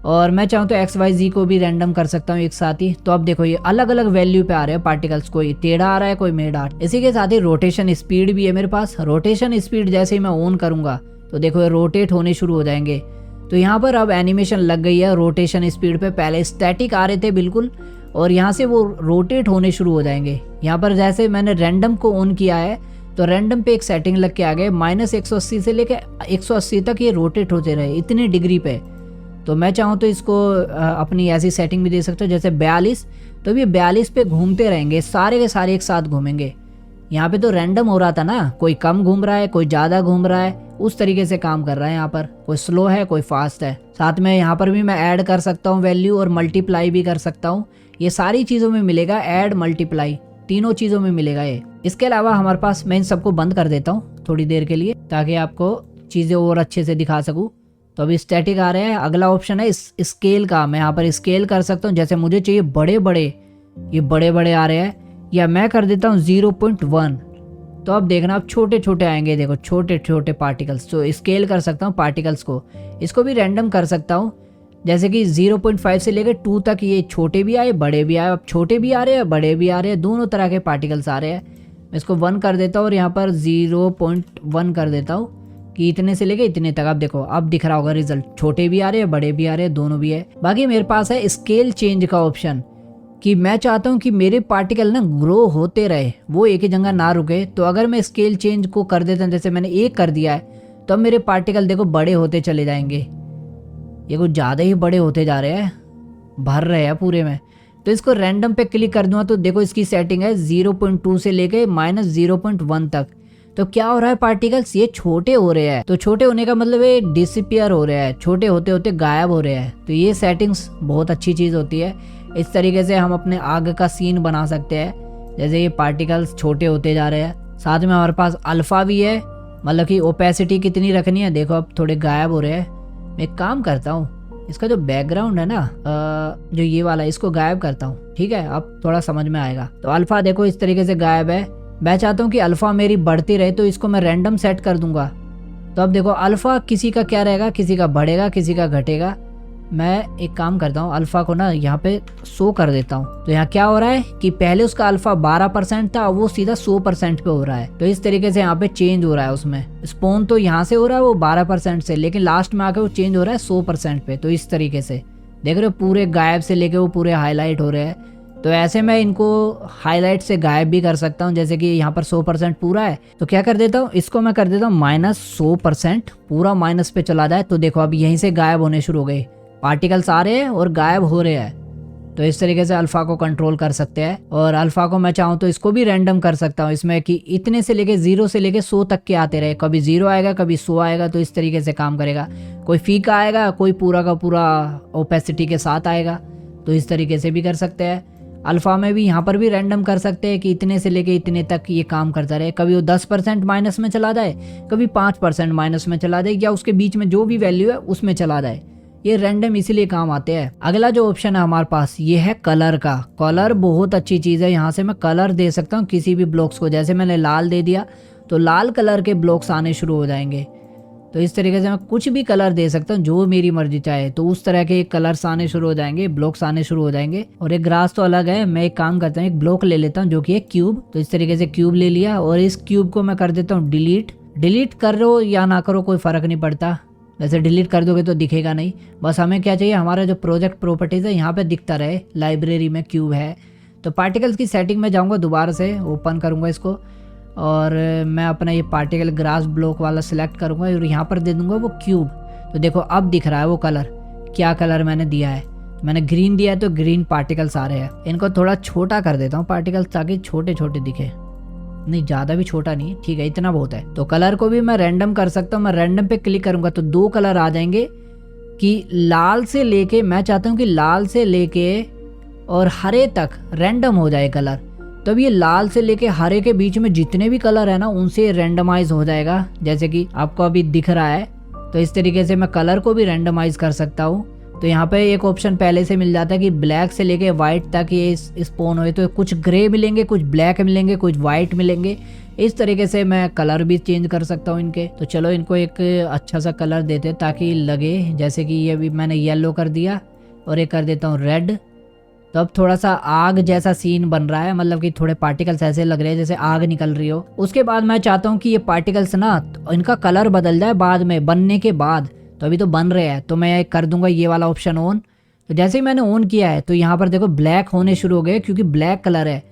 और मैं चाहूँ तो XYZ को भी रैंडम कर सकता हूँ एक साथ ही। तो अब देखो ये अलग अलग वैल्यू पे आ रहे हैं पार्टिकल्स, कोई टेढ़ा आ रहा है, कोई मेढ़ा। इसी के साथ ही रोटेशन स्पीड भी है मेरे पास। रोटेशन स्पीड जैसे ही मैं ऑन करूंगा तो देखो ये रोटेट होने शुरू हो जाएंगे। तो यहाँ पर अब एनिमेशन लग गई है रोटेशन स्पीड पे। पहले स्टैटिक आ रहे थे बिल्कुल, और यहाँ से वो रोटेट होने शुरू हो जाएंगे। यहाँ पर जैसे मैंने रैंडम को ऑन किया है तो रैंडम पे एक सेटिंग लग के आ गए, -180 से लेके 180 तक ये रोटेट होते रहे इतनी डिग्री पे। तो मैं चाहूँ तो इसको अपनी ऐसी सेटिंग भी दे सकता हूँ, जैसे 42, तो ये 42 पे घूमते रहेंगे, सारे के सारे एक साथ घूमेंगे। यहाँ पे तो रैंडम हो रहा था ना, कोई कम घूम रहा है, कोई ज़्यादा घूम रहा है, उस तरीके से काम कर रहा है। यहाँ पर कोई स्लो है, कोई फास्ट है। साथ में यहाँ पर भी मैं ऐड कर सकता हूँ वैल्यू, और मल्टीप्लाई भी कर सकता हूँ। ये सारी चीज़ों में मिलेगा, ऐड मल्टीप्लाई तीनों चीज़ों में मिलेगा ये। इसके अलावा हमारे पास, मैं इन सबको बंद कर देता हूँ थोड़ी देर के लिए ताकि आपको चीज़ें और अच्छे से दिखा सकूँ। तो अभी स्टैटिक आ रहे हैं। अगला ऑप्शन है इस स्केल का। मैं यहाँ पर स्केल कर सकता हूँ, जैसे मुझे चाहिए बड़े बड़े, ये बड़े बड़े आ रहे हैं, या मैं कर देता हूँ 0.1। तो अब देखना अब छोटे छोटे आएंगे, देखो छोटे छोटे पार्टिकल्स। तो स्केल कर सकता हूँ पार्टिकल्स को। इसको भी रैंडम कर सकता हूँ, जैसे कि 0.5 से लेकर 2 तक ये छोटे भी आए, बड़े भी आए। अब छोटे भी आ रहे हैं, बड़े भी आ रहे हैं, दोनों तरह के पार्टिकल्स आ रहे हैं। मैं इसको 1 कर देता हूँ और यहाँ पर 0.1 कर देता हूँ कि इतने से लेके इतने तक। अब देखो अब दिख रहा होगा रिजल्ट, छोटे भी आ रहे हैं, बड़े भी आ रहे हैं, दोनों भी है। बाकी मेरे पास है स्केल चेंज का ऑप्शन, कि मैं चाहता हूँ कि मेरे पार्टिकल ना ग्रो होते रहे, वो एक ही जगह ना रुके। तो अगर मैं स्केल चेंज को कर देता हूँ, जैसे मैंने 1 कर दिया है, तो अब मेरे पार्टिकल देखो बड़े होते चले जाएंगे। ये कुछ ज़्यादा ही बड़े होते जा रहे हैं, भर रहे हैं पूरे में। तो इसको रैंडम पे क्लिक कर दूंगा तो देखो इसकी सेटिंग है 0.2 से लेके -0.1 तक। तो क्या हो रहा है, पार्टिकल्स ये छोटे हो रहे हैं। तो छोटे होने का मतलब ये डिसअपियर हो रहे हैं, छोटे होते होते गायब हो रहे हैं। तो ये सेटिंग्स बहुत अच्छी चीज़ होती है। इस तरीके से हम अपने आगे का सीन बना सकते हैं, जैसे ये पार्टिकल्स छोटे होते जा रहे हैं, साथ में हमारे पास अल्फा भी है, मतलब कि ओपेसिटी कितनी रखनी है देखो, अब थोड़े गायब हो रहे हैं। मैं एक काम करता हूँ, इसका जो बैकग्राउंड है ना जो ये वाला, इसको गायब करता हूँ, ठीक है, अब थोड़ा समझ में आएगा। तो अल्फा देखो इस तरीके से गायब है। मैं चाहता हूँ कि अल्फा मेरी बढ़ती रहे, तो इसको मैं रैंडम सेट कर दूंगा। तो अब देखो अल्फा किसी का क्या रहेगा, किसी का बढ़ेगा किसी का घटेगा। मैं एक काम करता हूँ, अल्फा को ना यहाँ पे 100 कर देता हूँ। तो यहाँ क्या हो रहा है कि पहले उसका अल्फा 12% था, वो सीधा 100% पे हो रहा है। तो इस तरीके से यहाँ पे चेंज हो रहा है उसमें। स्पोन तो यहाँ से हो रहा है वो 12% से, लेकिन लास्ट में आके वो चेंज हो रहा है 100% पे। तो इस तरीके से देख रहे हो, पूरे गायब से लेके वो पूरे हाईलाइट हो रहे हैं। तो ऐसे मैं इनको हाईलाइट से गायब भी कर सकता हूँ। जैसे कि यहाँ पर 100% पूरा है, तो क्या कर देता हूँ, इसको मैं कर देता हूँ -100%, पूरा माइनस पे चला जाए। तो देखो अब यहीं से गायब होने शुरू हो गए, पार्टिकल्स आ रहे हैं और गायब हो रहे हैं। तो इस तरीके से अल्फा को कंट्रोल कर सकते हैं। और अल्फा को मैं चाहूँ तो इसको भी रैंडम कर सकता हूँ इसमें, कि इतने से लेके 0 से लेके 100 तक के आते रहे, कभी 0 आएगा कभी 100 आएगा। तो इस तरीके से काम करेगा, कोई फीका आएगा, कोई पूरा का पूरा ओपेसिटी के साथ आएगा। तो इस तरीके से भी कर सकते हैं। अल्फा में भी यहाँ पर भी रैंडम कर सकते हैं कि इतने से लेके इतने तक ये काम करता रहे, कभी वो 10% माइनस में चला जाए, कभी 5% माइनस में चला जाए, या उसके बीच में जो भी वैल्यू है उसमें चला जाए। ये रैंडम इसीलिए काम आते हैं। अगला जो ऑप्शन है हमारे पास ये है कलर का। कलर बहुत अच्छी चीज़ है, यहाँ से मैं कलर दे सकता हूँ किसी भी ब्लॉक्स को। जैसे मैंने लाल दे दिया तो लाल कलर के ब्लॉक्स आने शुरू हो जाएंगे। तो इस तरीके से मैं कुछ भी कलर दे सकता हूँ जो मेरी मर्जी चाहे, तो उस तरह के कलर्स आने शुरू हो जाएंगे, ब्लॉक्स आने शुरू हो जाएंगे। और एक ग्रास तो अलग है, मैं एक काम करता हूँ, एक ब्लॉक ले लेता हूँ जो कि है क्यूब। तो इस तरीके से क्यूब ले लिया और इस क्यूब को मैं कर देता हूँ डिलीट। डिलीट करो या ना करो कोई फर्क नहीं पड़ता, वैसे डिलीट कर दोगे तो दिखेगा नहीं। बस हमें क्या चाहिए, हमारा जो प्रोजेक्ट प्रॉपर्टीज है यहाँ पे दिखता रहे, लाइब्रेरी में क्यूब है। तो पार्टिकल्स की सेटिंग में जाऊँगा, दोबारा से ओपन करूँगा इसको और मैं अपना ये पार्टिकल ग्रास ब्लॉक वाला सिलेक्ट करूँगा और यहाँ पर दे दूँगा वो क्यूब। तो देखो अब दिख रहा है वो कलर, क्या कलर मैंने दिया है, मैंने ग्रीन दिया है तो ग्रीन पार्टिकल्स आ रहे हैं। इनको थोड़ा छोटा कर देता हूँ पार्टिकल्स, ताकि छोटे छोटे दिखे, नहीं ज़्यादा भी छोटा नहीं, ठीक है इतना बहुत है। तो कलर को भी मैं रैंडम कर सकता हूँ। मैं रैंडम पे क्लिक करूँगा तो 2 कलर आ जाएंगे, कि लाल से लेके, मैं चाहता हूँ कि लाल से लेके और हरे तक रैंडम हो जाए कलर। तो अब ये लाल से लेके हरे के बीच में जितने भी कलर है ना उनसे रैंडमाइज हो जाएगा, जैसे कि आपको अभी दिख रहा है। तो इस तरीके से मैं कलर को भी रैंडमाइज कर सकता हूँ। तो यहाँ पे एक ऑप्शन पहले से मिल जाता है कि ब्लैक से लेके वाइट तक ये स्पोन हुए, तो कुछ ग्रे मिलेंगे, कुछ ब्लैक मिलेंगे, कुछ वाइट मिलेंगे। इस तरीके से मैं कलर भी चेंज कर सकता हूँ इनके। तो चलो इनको एक अच्छा सा कलर देते ताकि लगे, जैसे कि ये भी मैंने येलो कर दिया और ये कर देता हूँ रेड। तो अब थोड़ा सा आग जैसा सीन बन रहा है, मतलब कि थोड़े पार्टिकल्स ऐसे लग रहे हैं जैसे आग निकल रही हो। उसके बाद मैं चाहता हूँ कि ये पार्टिकल्स ना इनका कलर बदल जाए बाद में, बनने के बाद। तो अभी तो बन रहे हैं, तो मैं कर दूंगा ये वाला ऑप्शन ऑन। तो जैसे ही मैंने ऑन किया है तो यहाँ पर देखो ब्लैक होने शुरू हो गए, क्योंकि ब्लैक कलर है।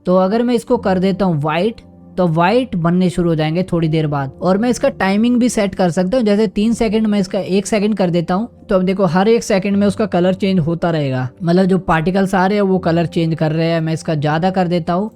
तो अगर मैं इसको कर देता हूँ वाइट, तो वाइट बनने शुरू हो जाएंगे थोड़ी देर बाद। और मैं इसका टाइमिंग भी सेट कर सकता हूँ, जैसे 3 सेकंड में इसका 1 सेकंड कर देता हूँ। तो अब देखो हर 1 सेकंड में उसका कलर चेंज होता रहेगा, मतलब जो पार्टिकल्स आ रहे हैं वो कलर चेंज कर रहे हैं। मैं इसका ज़्यादा कर देता हूँ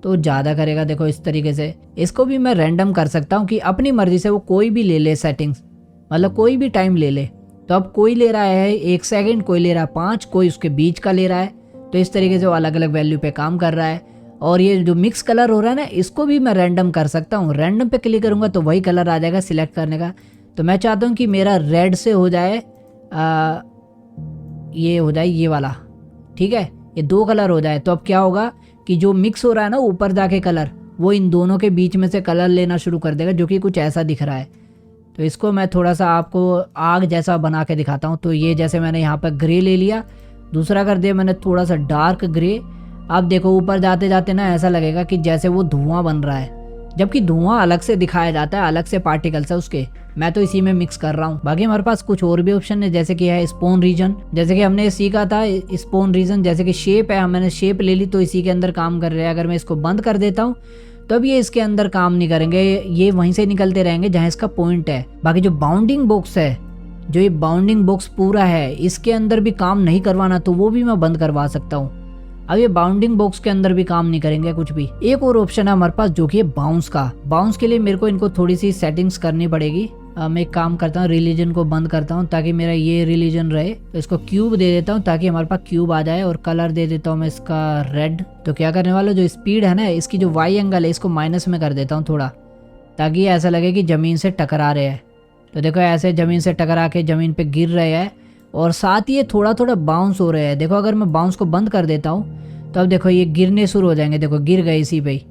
तो ज़्यादा करेगा, देखो इस तरीके से। इसको भी मैं रैंडम कर सकता हूँ कि अपनी मर्जी से वो कोई भी ले ले सेटिंग्स, मतलब कोई भी टाइम ले ले। तो अब कोई ले रहा है 1 सेकंड, कोई ले रहा है 5, कोई उसके बीच का ले रहा है। तो इस तरीके से वो अलग अलग वैल्यू पे काम कर रहा है। और ये जो मिक्स कलर हो रहा है ना, इसको भी मैं रैंडम कर सकता हूँ। रैंडम पे क्लिक करूँगा तो वही कलर आ जाएगा सिलेक्ट करने का। तो मैं चाहता हूँ कि मेरा रेड से हो जाए ये हो जाए ये वाला, ठीक है, ये 2 कलर हो जाए। तो अब क्या होगा कि जो मिक्स हो रहा है ना ऊपर जाके कलर, वो इन दोनों के बीच में से कलर लेना शुरू कर देगा, जो कि कुछ ऐसा दिख रहा है। तो इसको मैं थोड़ा सा आपको आग जैसा बना के दिखाता हूँ। तो ये जैसे मैंने यहाँ पर ग्रे ले लिया, दूसरा कर दिया मैंने थोड़ा सा डार्क ग्रे। अब देखो ऊपर जाते जाते ना ऐसा लगेगा कि जैसे वो धुआं बन रहा है, जबकि धुआं अलग से दिखाया जाता है, अलग से पार्टिकल्स है उसके। मैं तो इसी में मिक्स कर रहा हूँ। बाकी हमारे पास कुछ और भी ऑप्शन है, जैसे कि है स्पोन रीजन। जैसे कि हमने सीखा था स्पोन रीजन, जैसे कि शेप है, मैंने शेप ले ली तो इसी के अंदर काम कर रहे हैं। अगर मैं इसको बंद कर देता हूँ तो अब ये इसके अंदर काम नहीं करेंगे, ये वहीं से निकलते रहेंगे जहाँ इसका पॉइंट है। बाकी जो बाउंडिंग बॉक्स है, जो ये बाउंडिंग बॉक्स पूरा है, इसके अंदर भी काम नहीं करवाना तो वो भी मैं बंद करवा सकता हूँ। अब ये बाउंडिंग बॉक्स के अंदर भी काम नहीं करेंगे कुछ भी। एक और ऑप्शन है हमारे पास जो कि है बाउंस का। बाउंस के लिए मेरे को इनको थोड़ी सी सेटिंग्स करनी पड़ेगी। मैं एक काम करता हूँ, रिलीजन को बंद करता हूँ ताकि मेरा ये रिलीजन रहे। तो इसको क्यूब दे देता हूँ ताकि हमारे पास क्यूब आ जाए, और कलर दे देता हूँ मैं इसका रेड। तो क्या करने वाला, जो स्पीड है ना इसकी, जो वाई एंगल है इसको माइनस में कर देता हूँ थोड़ा, ताकि ऐसा लगे कि ज़मीन से टकरा रहे हैं। तो देखो ऐसे ज़मीन से टकरा के ज़मीन पे गिर रहे हैं, और साथ ही ये थोड़ा थोड़ा बाउंस हो रहे हैं। देखो अगर मैं बाउंस को बंद कर देता हूँ तो अब देखो ये गिरने शुरू हो जाएंगे। देखो गिर गए इसी पे ही,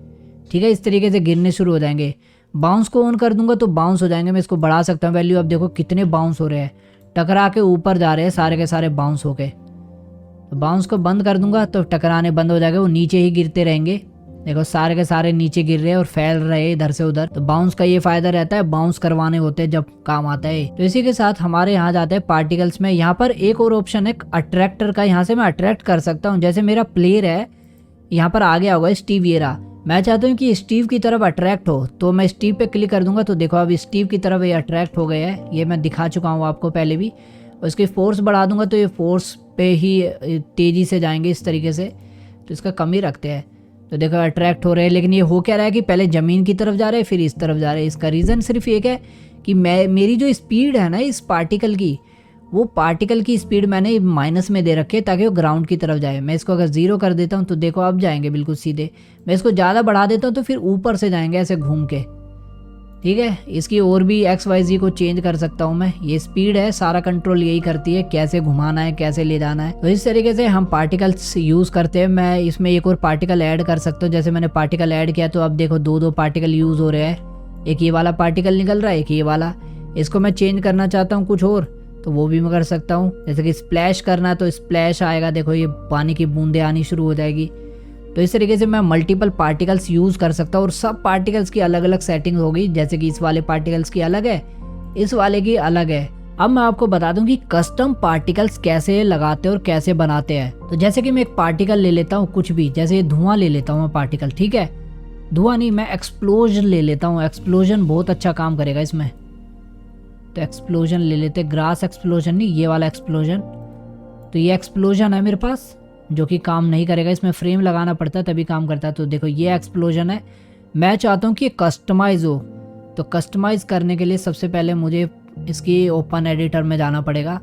ठीक है, इस तरीके से गिरने शुरू हो जाएंगे। बाउंस को ऑन कर दूंगा तो बाउंस हो जाएंगे। मैं इसको बढ़ा सकता हूँ वैल्यू। अब देखो कितने बाउंस हो रहे हैं, टकरा के ऊपर जा रहे हैं सारे के सारे बाउंस हो के। तो बाउंस को बंद कर दूंगा तो टकराने बंद हो जाएगा, वो नीचे ही गिरते रहेंगे। देखो सारे के सारे नीचे गिर रहे हैं और फैल रहे हैं इधर से उधर। तो बाउंस का ये फायदा रहता है, बाउंस करवाने होते हैं जब काम आता है। तो इसी के साथ हमारे यहाँ जाते हैं पार्टिकल्स में। यहाँ पर एक और ऑप्शन है अट्रैक्टर का, यहाँ से मैं अट्रैक्ट कर सकता हूँ। जैसे मेरा प्लेयर है यहाँ पर आ गया होगा स्टीव येरा, मैं चाहता हूँ कि स्टीव की तरफ अट्रैक्ट हो, तो मैं स्टीव पे क्लिक कर दूंगा। तो देखो अब स्टीव की तरफ ये अट्रैक्ट हो गया है, ये मैं दिखा चुका हूँ आपको पहले भी। उसकी फोर्स बढ़ा दूंगा तो ये फोर्स पे ही तेज़ी से जाएंगे इस तरीके से। तो इसका कम ही रखते हैं। तो देखो अट्रैक्ट हो रहे हैं, लेकिन ये हो क्या रहा है कि पहले ज़मीन की तरफ जा रहे हैं फिर इस तरफ जा रहे हैं। इसका रीज़न सिर्फ एक है कि मेरी जो स्पीड है ना इस पार्टिकल की, वो पार्टिकल की स्पीड मैंने माइनस में दे रखी है ताकि वो ग्राउंड की तरफ जाए। मैं इसको अगर 0 कर देता हूँ तो देखो अब जाएंगे बिल्कुल सीधे। मैं इसको ज़्यादा बढ़ा देता हूँ तो फिर ऊपर से जाएंगे ऐसे घूम के, ठीक है। इसकी और भी XYZ को चेंज कर सकता हूँ मैं। ये स्पीड है, सारा कंट्रोल यही करती है, कैसे घुमाना है कैसे ले जाना है। तो इस तरीके से हम पार्टिकल्स यूज़ करते हैं। मैं इसमें एक और पार्टिकल ऐड कर सकता हूँ। जैसे मैंने पार्टिकल ऐड किया तो अब देखो 2 पार्टिकल यूज़ हो रहे हैं। एक ये वाला पार्टिकल निकल रहा है, एक ये वाला। इसको मैं चेंज करना चाहता हूँ कुछ और, तो वो भी मैं कर सकता हूँ। जैसे कि स्प्लैश करना है तो स्प्लैश आएगा, देखो ये पानी की बूंदें आनी शुरू हो जाएगी। तो इस तरीके से मैं मल्टीपल पार्टिकल्स यूज़ कर सकता हूँ, और सब पार्टिकल्स की अलग अलग सेटिंग होगी। जैसे कि इस वाले पार्टिकल्स की अलग है, इस वाले की अलग है। अब मैं आपको बता दूं कि कस्टम पार्टिकल्स कैसे लगाते हैं और कैसे बनाते हैं। तो जैसे कि मैं एक पार्टिकल ले लेता हूँ कुछ भी, जैसे धुआं ले लेता हूँ मैं पार्टिकल, ठीक है। धुआं नहीं, मैं एक्सप्लोजन ले लेता हूँ। एक्सप्लोजन बहुत अच्छा काम करेगा इसमें। तो एक्सप्लोजन ले लेते, ग्रास एक्सप्लोजन नहीं, ये वाला एक्सप्लोजन। तो ये एक्सप्लोजन है मेरे पास जो कि काम नहीं करेगा, इसमें फ्रेम लगाना पड़ता है तभी काम करता है। तो देखो ये एक्सप्लोजन है। मैं चाहता हूँ कि ये कस्टमाइज हो, तो कस्टमाइज करने के लिए सबसे पहले मुझे इसकी ओपन एडिटर में जाना पड़ेगा।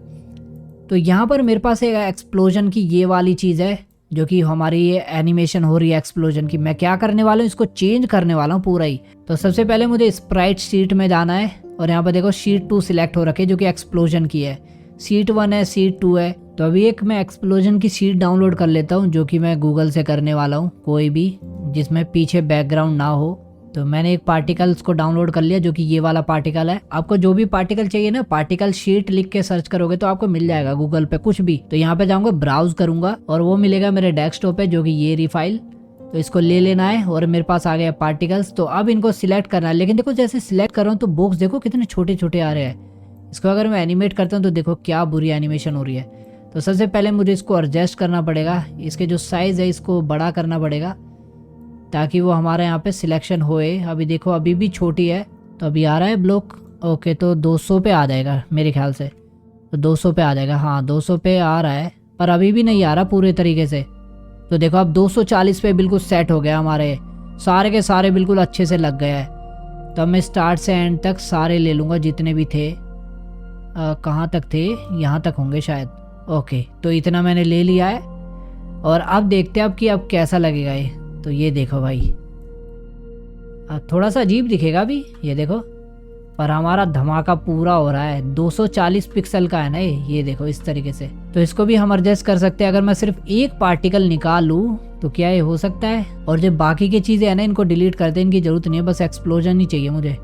तो यहाँ पर मेरे पास एक एक्सप्लोजन की ये वाली चीज़ है जो कि हमारी ये एनिमेशन हो रही है एक्सप्लोजन की। मैं क्या करने वाला हूँ, इसको चेंज करने वाला हूँ पूरा ही। तो सबसे पहले मुझे स्प्राइट शीट में जाना है, और यहाँ पर देखो शीट 2 सिलेक्ट हो रखी है जो कि एक्सप्लोजन की है। शीट 1 है, शीट 2 है। तो अभी एक मैं एक्सप्लोजन की शीट डाउनलोड कर लेता हूँ जो कि मैं गूगल से करने वाला हूँ, कोई भी जिसमें पीछे बैकग्राउंड ना हो। तो मैंने एक पार्टिकल्स को डाउनलोड कर लिया जो कि ये वाला पार्टिकल है। आपको जो भी पार्टिकल चाहिए ना, पार्टिकल शीट लिख के सर्च करोगे तो आपको मिल जाएगा गूगल पे कुछ भी। तो यहाँ पे जाऊँगा, ब्राउज करूंगा और वो मिलेगा मेरे डेस्कटॉप पे, जो कि ये रही फाइल। तो इसको ले लेना है और मेरे पास आ गया पार्टिकल्स। तो अब इनको सिलेक्ट करना है, लेकिन देखो जैसे सिलेक्ट कर रहा हूँ तो बॉक्स देखो कितने छोटे छोटे आ रहे हैं। इसको अगर मैं एनिमेट करता हूँ तो देखो क्या बुरी एनिमेशन हो रही है। तो सबसे पहले मुझे इसको एडजस्ट करना पड़ेगा, इसके जो साइज़ है इसको बड़ा करना पड़ेगा ताकि वो हमारे यहाँ पे सिलेक्शन होए। अभी देखो अभी भी छोटी है, तो अभी आ रहा है ब्लॉक। ओके, तो 200 पे आ जाएगा मेरे ख्याल से। तो 200 पे आ जाएगा, हाँ 200 पे आ रहा है, पर अभी भी नहीं आ रहा पूरे तरीके से। तो देखो अब 240 पे बिल्कुल सेट हो गया, हमारे सारे के सारे बिल्कुल अच्छे से लग गया है। तो अब मैं स्टार्ट से एंड तक सारे ले लूँगा जितने भी थे। कहाँ तक थे, यहाँ तक होंगे शायद। ओके, तो इतना मैंने ले लिया है और अब देखते हैं अब कैसा लगेगा ये। तो ये देखो भाई, थोड़ा सा अजीब दिखेगा अभी, ये देखो, पर हमारा धमाका पूरा हो रहा है। 240 पिक्सल का है ना ये देखो इस तरीके से। तो इसको भी हम एडजस्ट कर सकते हैं। अगर मैं सिर्फ एक पार्टिकल निकाल लूँ तो क्या ये हो सकता है, और जो बाकी की चीज़ें है ना इनको डिलीट कर दे, इनकी ज़रूरत नहीं है, बस एक्सप्लोजन ही चाहिए मुझे।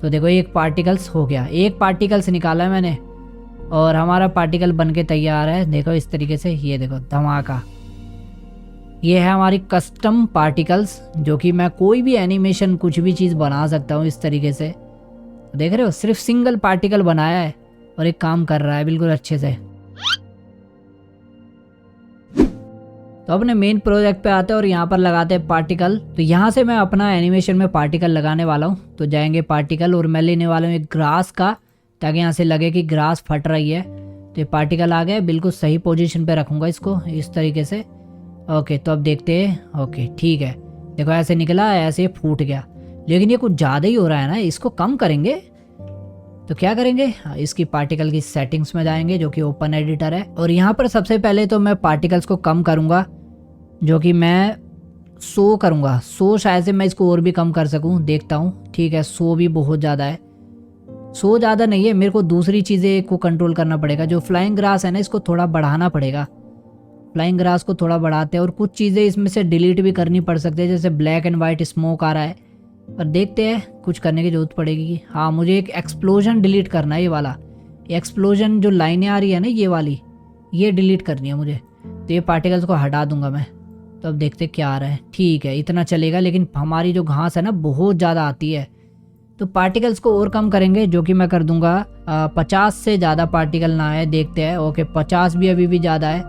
तो देखो एक पार्टिकल्स हो गया, एक पार्टिकल्स निकाला है मैंने और हमारा पार्टिकल बन के तैयार है। देखो इस तरीके से, ये देखो धमाका। ये है हमारी कस्टम पार्टिकल्स जो कि मैं कोई भी एनिमेशन कुछ भी चीज़ बना सकता हूँ इस तरीके से। देख रहे हो, सिर्फ सिंगल पार्टिकल बनाया है और एक काम कर रहा है बिल्कुल अच्छे से। तो अपने मेन प्रोजेक्ट पे आते हैं और यहाँ पर लगाते हैं पार्टिकल। तो यहाँ से मैं अपना एनिमेशन में पार्टिकल लगाने वाला हूँ। तो जाएंगे पार्टिकल और मैं लेने वाला हूँ एक ग्रास का, ताकि यहाँ से लगे कि ग्रास फट रही है। तो ये पार्टिकल आ गया, बिल्कुल सही पोजीशन पे रखूँगा इसको इस तरीके से। ओके, तो अब देखते हैं। ओके ठीक है, देखो ऐसे निकला, ऐसे फूट गया, लेकिन ये कुछ ज़्यादा ही हो रहा है ना, इसको कम करेंगे। तो क्या करेंगे, इसकी पार्टिकल की सेटिंग्स में जाएंगे जो कि ओपन एडिटर है, और यहाँ पर सबसे पहले तो मैं पार्टिकल्स को कम करूँगा, जो कि मैं 100 करूँगा। 100 शायद से मैं इसको और भी कम कर सकूँ, देखता हूँ। ठीक है, 100 भी बहुत ज़्यादा है। 100 ज़्यादा नहीं है, मेरे को दूसरी चीज़ें को कंट्रोल करना पड़ेगा। जो फ्लाइंग ग्रास है ना, इसको थोड़ा बढ़ाना पड़ेगा। फ्लाइंग ग्रास को थोड़ा बढ़ाते हैं, और कुछ चीज़ें इसमें से डिलीट भी करनी पड़ सकती है, जैसे ब्लैक एंड वाइट स्मोक आ रहा है। पर देखते हैं, कुछ करने की ज़रूरत पड़ेगी। हाँ, मुझे एक एक्सप्लोजन डिलीट करना है, ये वाला एक्सप्लोजन जो लाइनें आ रही है ना, ये वाली, ये डिलीट करनी है मुझे। तो ये पार्टिकल्स को हटा दूंगा मैं। तो अब देखते क्या आ रहा है। ठीक है, इतना चलेगा, लेकिन हमारी जो घास है ना बहुत ज़्यादा आती है, तो पार्टिकल्स को और कम करेंगे, जो कि मैं कर दूंगा 50 से ज़्यादा पार्टिकल ना आए। देखते हैं। ओके, 50 भी अभी भी ज़्यादा है,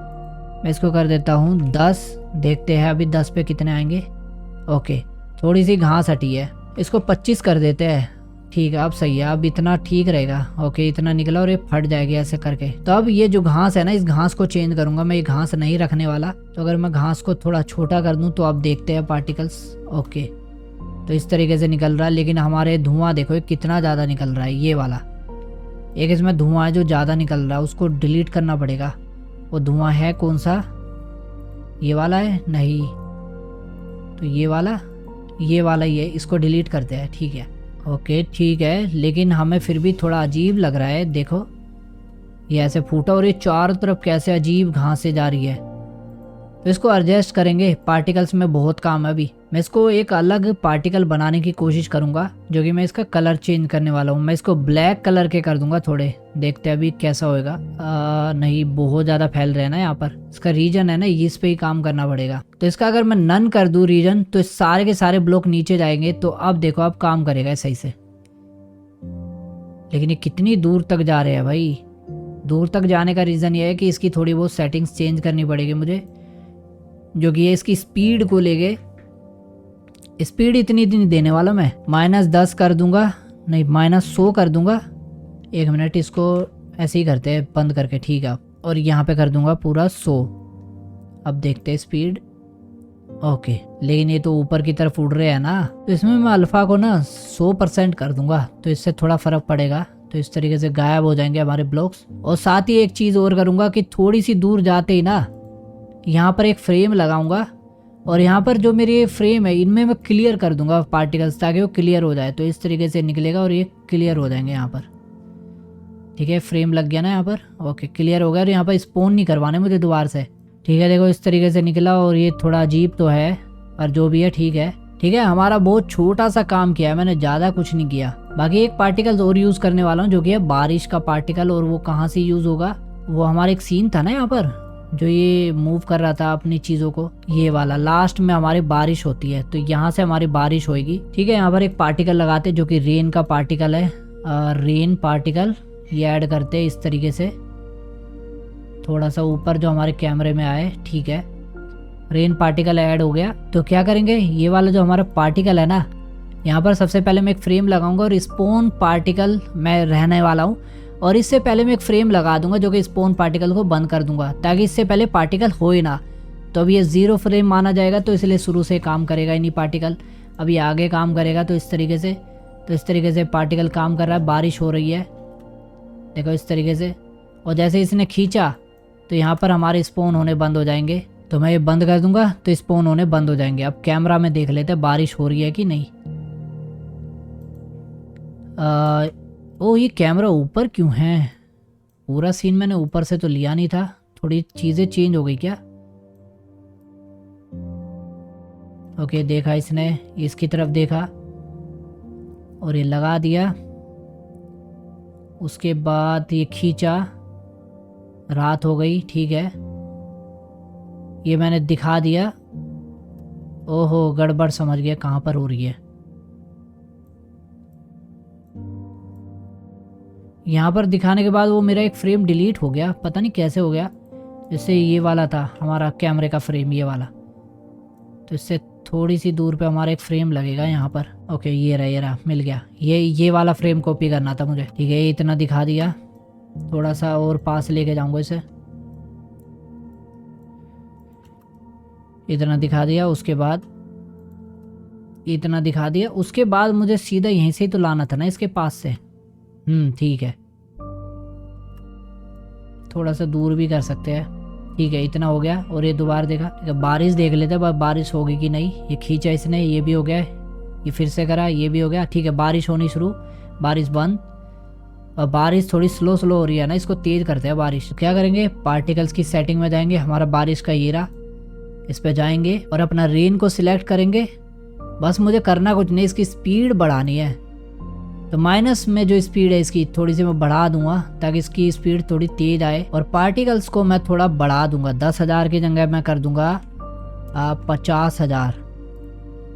मैं इसको कर देता हूँ 10। देखते हैं अभी 10 पे कितने आएंगे। ओके, थोड़ी सी घास हटी है, इसको 25 कर देते हैं। ठीक है, अब सही है, अब इतना ठीक रहेगा। ओके, इतना निकला और ये फट जाएगी ऐसे करके। तो अब ये जो घास है ना, इस घास को चेंज करूंगा मैं, ये घास नहीं रखने वाला। तो अगर मैं घास को थोड़ा छोटा कर दूं तो आप देखते हैं पार्टिकल्स। ओके, तो इस तरीके से निकल रहा है, लेकिन हमारे धुआं देखो ये कितना ज़्यादा निकल रहा है। ये वाला एक इसमें धुआं है जो ज़्यादा निकल रहा है, उसको डिलीट करना पड़ेगा। वो धुआं है कौन सा, ये वाला है? नहीं, तो ये वाला ही है, इसको डिलीट करते हैं। ठीक है, ओके ठीक है, लेकिन हमें फिर भी थोड़ा अजीब लग रहा है। देखो ये ऐसे फूटा, और ये चारों तरफ कैसे अजीब घास से जा रही है। तो इसको एडजस्ट करेंगे, पार्टिकल्स में बहुत काम है अभी। मैं इसको एक अलग पार्टिकल बनाने की कोशिश करूंगा, जो कि मैं इसका कलर चेंज करने वाला हूँ। मैं इसको ब्लैक कलर के कर दूंगा थोड़े, देखते हैं अभी कैसा होएगा। नहीं, बहुत ज़्यादा फैल रहे हैं ना यहाँ पर। इसका रीजन है ना, इस पे ही काम करना पड़ेगा। तो इसका अगर मैं नन कर दूँ रीजन, तो सारे के सारे ब्लॉक नीचे जाएंगे। तो अब देखो, अब काम करेगा सही से। लेकिन ये कितनी दूर तक जा रहे हैं भाई। दूर तक जाने का रीज़न ये है कि इसकी थोड़ी बहुत सेटिंग्स चेंज करनी पड़ेगी मुझे, जो कि ये इसकी स्पीड को लेके। स्पीड इतनी नहीं देने वाला मैं, -10 कर दूंगा, नहीं -100 कर दूंगा। 1 मिनट, इसको ऐसे ही करते हैं बंद करके। ठीक है, और यहाँ पे कर दूंगा पूरा 100। अब देखते हैं स्पीड। ओके, लेकिन ये तो ऊपर की तरफ उड़ रहे हैं ना, तो इसमें मैं अल्फा को ना 100% कर दूंगा, तो इससे थोड़ा फर्क पड़ेगा। तो इस तरीके से गायब हो जाएंगे हमारे ब्लॉक्स। और साथ ही एक चीज़ और करूंगा कि थोड़ी सी दूर जाते ही ना, यहाँ पर एक फ्रेम लगाऊंगा, और यहाँ पर जो मेरे फ्रेम है इनमें मैं क्लियर कर दूंगा पार्टिकल्स, ताकि वो क्लियर हो जाए। तो इस तरीके से निकलेगा और ये क्लियर हो जाएंगे यहाँ पर। ठीक है, फ्रेम लग गया ना यहाँ पर। ओके, क्लियर हो गया। और यहाँ पर स्पॉन नहीं करवाने मुझे दोबारा से। ठीक है, देखो इस तरीके से निकला, और ये थोड़ा अजीब तो है, पर जो भी है ठीक है। ठीक है, हमारा बहुत छोटा सा काम किया है मैंने, ज़्यादा कुछ नहीं किया। बाकी एक पार्टिकल और यूज़ करने वाला हूँ, जो कि है बारिश का पार्टिकल। और वो कहाँ से यूज़ होगा, वो हमारा एक सीन था ना यहाँ पर, जो ये मूव कर रहा था अपनी चीज़ों को, ये वाला लास्ट में हमारी बारिश होती है, तो यहाँ से हमारी बारिश होगी। ठीक है, यहाँ पर एक पार्टिकल लगाते जो कि रेन का पार्टिकल है। रेन पार्टिकल ये ऐड करते इस तरीके से, थोड़ा सा ऊपर जो हमारे कैमरे में आए। ठीक है, रेन पार्टिकल ऐड हो गया। तो क्या करेंगे, ये वाला जो हमारा पार्टिकल है ना, यहाँ पर सबसे पहले मैं एक फ्रेम लगाऊंगा, और स्पॉन पार्टिकल मैं रहने वाला हूँ। और इससे पहले मैं एक फ्रेम लगा दूंगा, जो कि स्पॉन पार्टिकल को बंद कर दूंगा, ताकि इससे पहले पार्टिकल हो ही ना। तो अब ये 0 फ्रेम माना जाएगा, तो इसलिए शुरू से काम करेगा ही नहीं पार्टिकल। अब ये आगे काम करेगा, तो इस तरीके से पार्टिकल काम कर रहा है। बारिश हो रही है, देखो इस तरीके से। और जैसे इसने खींचा, तो यहाँ पर हमारे स्पॉन होने बंद हो जाएंगे। तो मैं ये बंद कर दूंगा, तो स्पॉन होने बंद हो जाएंगे। अब कैमरा में देख लेते हैं बारिश हो रही है कि नहीं। ओ, ये कैमरा ऊपर क्यों है? पूरा सीन मैंने ऊपर से तो लिया नहीं था, थोड़ी चीज़ें चेंज हो गई क्या? ओके, देखा इसने, इसकी तरफ देखा और ये लगा दिया। उसके बाद ये खींचा, रात हो गई। ठीक है, ये मैंने दिखा दिया। ओहो, गड़बड़ समझ गया कहाँ पर हो रही है। यहाँ पर दिखाने के बाद वो मेरा एक फ्रेम डिलीट हो गया, पता नहीं कैसे हो गया। जैसे ये वाला था हमारा कैमरे का फ्रेम, ये वाला। तो इससे थोड़ी सी दूर पे हमारा एक फ्रेम लगेगा यहाँ पर। ओके, ये रहा, मिल गया। ये वाला फ्रेम कॉपी करना था मुझे। ठीक है, इतना दिखा दिया, थोड़ा सा और पास लेके जाऊंगा इसे, इतना दिखा दिया। उसके बाद इतना दिखा दिया। उसके बाद मुझे सीधा यहीं से ही तो लाना था ना, इसके पास से। ठीक है, थोड़ा सा दूर भी कर सकते हैं। ठीक है, इतना हो गया। और ये दोबारा देखा, ठीक है, बारिश देख लेते हैं बारिश होगी कि नहीं। ये खींचा इसने, ये भी हो गया, ये फिर से करा, ये भी हो गया। ठीक है, बारिश होनी शुरू, बारिश बंद। और बारिश थोड़ी स्लो स्लो हो रही है ना, इसको तेज करते हैं बारिश। तो क्या करेंगे, पार्टिकल्स की सेटिंग में जाएंगे, हमारा बारिश का ये रहा, इस पे जाएंगे और अपना रेन को सिलेक्ट करेंगे। बस मुझे करना कुछ नहीं, इसकी स्पीड बढ़ानी है। तो माइनस में जो स्पीड है इसकी थोड़ी सी मैं बढ़ा दूंगा ताकि इसकी स्पीड थोड़ी तेज आए। और पार्टिकल्स को मैं थोड़ा बढ़ा दूंगा, 10,000 की जगह मैं कर दूंगा 50,000।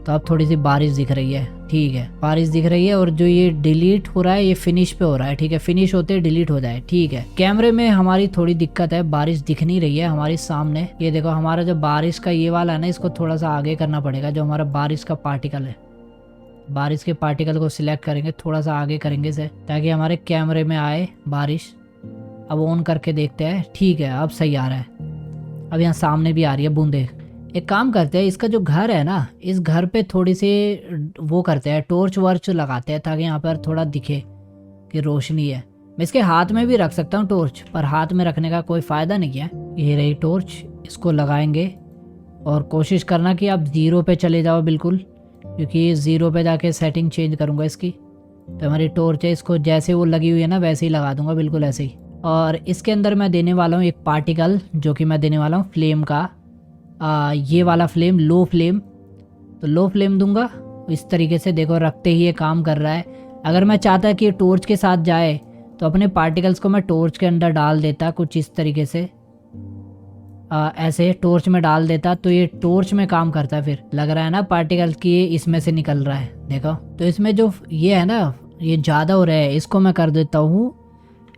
तो अब थोड़ी सी बारिश दिख रही है। ठीक है, बारिश दिख रही है। और जो ये डिलीट हो रहा है ये फिनिश पे हो रहा है। ठीक है, फिनिश होते डिलीट हो जाए। ठीक है, कैमरे में हमारी थोड़ी दिक्कत है, बारिश दिख नहीं रही है हमारी सामने। ये देखो, हमारा जो बारिश का ये वाला है ना, इसको थोड़ा सा आगे करना पड़ेगा। जो हमारा बारिश का पार्टिकल है, बारिश के पार्टिकल को सिलेक्ट करेंगे, थोड़ा सा आगे करेंगे इसे ताकि हमारे कैमरे में आए बारिश। अब ऑन करके देखते हैं। ठीक है, अब सही आ रहा है। अब यहाँ सामने भी आ रही है बूंदे। एक काम करते हैं, इसका जो घर है ना, इस घर पे थोड़ी सी वो करते हैं, टॉर्च वर्च लगाते हैं ताकि यहाँ पर थोड़ा दिखे कि रोशनी है। मैं इसके हाथ में भी रख सकता हूँ टॉर्च, पर हाथ में रखने का कोई फ़ायदा नहीं है। ये रही टॉर्च, इसको लगाएंगे और कोशिश करना कि आप 0 पे चले जाओ बिल्कुल, क्योंकि 0 पे जाके सेटिंग चेंज करूँगा इसकी। तो हमारी टॉर्च है, इसको जैसे वो लगी हुई है ना वैसे ही लगा दूंगा, बिल्कुल ऐसे ही। और इसके अंदर मैं देने वाला हूँ एक पार्टिकल, जो कि मैं देने वाला हूँ फ्लेम का, ये वाला फ्लेम, लो फ्लेम। तो लो फ्लेम दूंगा इस तरीके से। देखो, रखते ही ये काम कर रहा है। अगर मैं चाहता कि ये टॉर्च के साथ जाए तो अपने पार्टिकल्स को मैं टॉर्च के अंदर डाल देता, कुछ इस तरीके से ऐसे टॉर्च में डाल देता, तो ये टॉर्च में काम करता। फिर लग रहा है ना पार्टिकल की ये इसमें से निकल रहा है, देखो। तो इसमें जो ये है ना, ये ज़्यादा हो रहा है, इसको मैं कर देता हूँ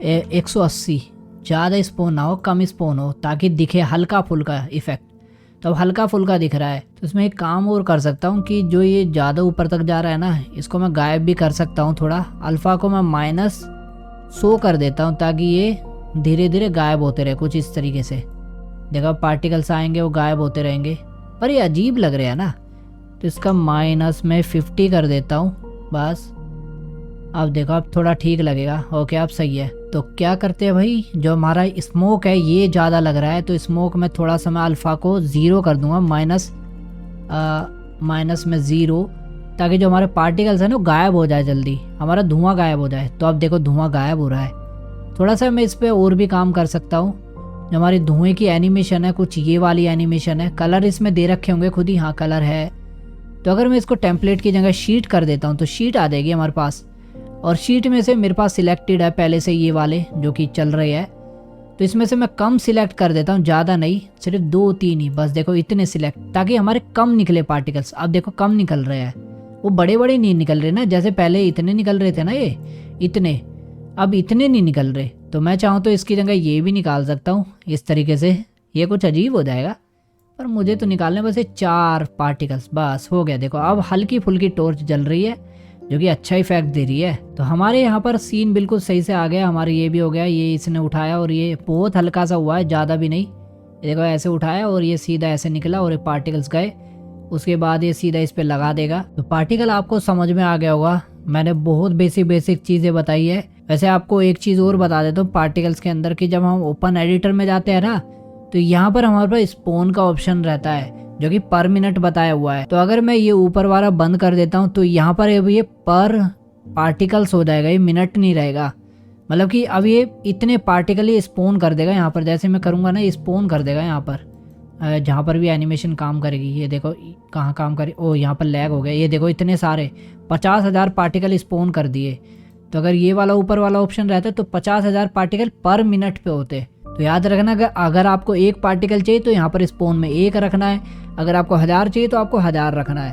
180। ज़्यादा स्पोन ना हो, कम स्पोन हो, ताकि दिखे हल्का फुल्का इफेक्ट। तो अब हल्का फुल्का दिख रहा है। तो इसमें एक काम और कर सकता हूँ कि जो ये ज़्यादा ऊपर तक जा रहा है ना, इसको मैं गायब भी कर सकता हूँ थोड़ा। अल्फ़ा को मैं -100 कर देता हूँ ताकि ये धीरे धीरे गायब होते रहे, कुछ इस तरीके से। देखो, पार्टिकल्स आएंगे वो गायब होते रहेंगे, पर ये अजीब लग रहा है ना। तो इसका माइनस में 50 कर देता हूँ बस। अब देखो, अब थोड़ा ठीक लगेगा। ओके, अब सही है। तो क्या करते हैं भाई, जो हमारा स्मोक है ये ज़्यादा लग रहा है, तो स्मोक में थोड़ा सा मैं अल्फ़ा को 0 कर दूंगा, माइनस में 0, ताकि जो हमारे पार्टिकल्स हैं ना गायब हो जाए जल्दी, हमारा धुआं गायब हो जाए। तो अब देखो, धुआं गायब हो रहा है। थोड़ा सा मैं इस पर और भी काम कर सकता हूँ। जो हमारी धुएं की एनिमेशन है, कुछ ये वाली एनिमेशन है। कलर इसमें दे रखे होंगे खुद ही, हाँ कलर है। तो अगर मैं इसको टेम्पलेट की जगह शीट कर देता हूँ तो शीट आ जाएगी हमारे पास। और शीट में से मेरे पास सिलेक्टेड है पहले से ये वाले जो कि चल रहे हैं। तो इसमें से मैं कम सिलेक्ट कर देता हूँ, ज़्यादा नहीं, सिर्फ 2-3 ही बस। देखो, इतने सिलेक्ट, ताकि हमारे कम निकले पार्टिकल्स। अब देखो, कम निकल रहे हैं, वो बड़े बड़े नहीं निकल रहे ना, जैसे पहले इतने निकल रहे थे ना ये इतने, अब इतने नहीं निकल रहे। तो मैं चाहूँ तो इसकी जगह ये भी निकाल सकता हूँ इस तरीके से। ये कुछ अजीब हो जाएगा, पर मुझे तो निकालने बस ये 4 पार्टिकल्स, बस हो गया। देखो, अब हल्की फुल्की टॉर्च जल रही है जो कि अच्छा इफेक्ट दे रही है। तो हमारे यहाँ पर सीन बिल्कुल सही से आ गया। हमारे ये भी हो गया, ये इसने उठाया और ये बहुत हल्का सा हुआ है, ज़्यादा भी नहीं। देखो, ऐसे उठाया और ये सीधा ऐसे निकला और ये पार्टिकल्स गए। उसके बाद ये सीधा इस पे लगा देगा। तो पार्टिकल आपको समझ में आ गया होगा। मैंने बहुत बेसिक चीज़ें बताई है। वैसे आपको एक चीज़ और बता देता हूँ पार्टिकल्स के अंदर की, जब हम ओपन एडिटर में जाते हैं ना, तो यहाँ पर हमारे पास स्पोन का ऑप्शन रहता है जो कि पर मिनट बताया हुआ है। तो अगर मैं ये ऊपर वाला बंद कर देता हूँ तो यहाँ पर ये पर पार्टिकल्स हो जाएगा, ये मिनट नहीं रहेगा। मतलब कि अब ये इतने पार्टिकल ही स्पोन कर देगा यहाँ पर। जैसे मैं करूँगा ना, ये स्पोन कर देगा यहाँ पर, जहाँ पर भी एनिमेशन काम करेगी। ये देखो कहाँ काम करे, ओ यहाँ पर लैग हो गया। ये देखो, इतने सारे 50,000 पार्टिकल स्पोन कर दिए। तो अगर ये वाला ऊपर वाला ऑप्शन रहता तो 50,000 पार्टिकल पर मिनट पे होते। तो याद रखना, अगर आपको 1 पार्टिकल चाहिए तो यहाँ पर स्पोन में 1 रखना है, अगर आपको 1000 चाहिए तो आपको 1000 रखना है।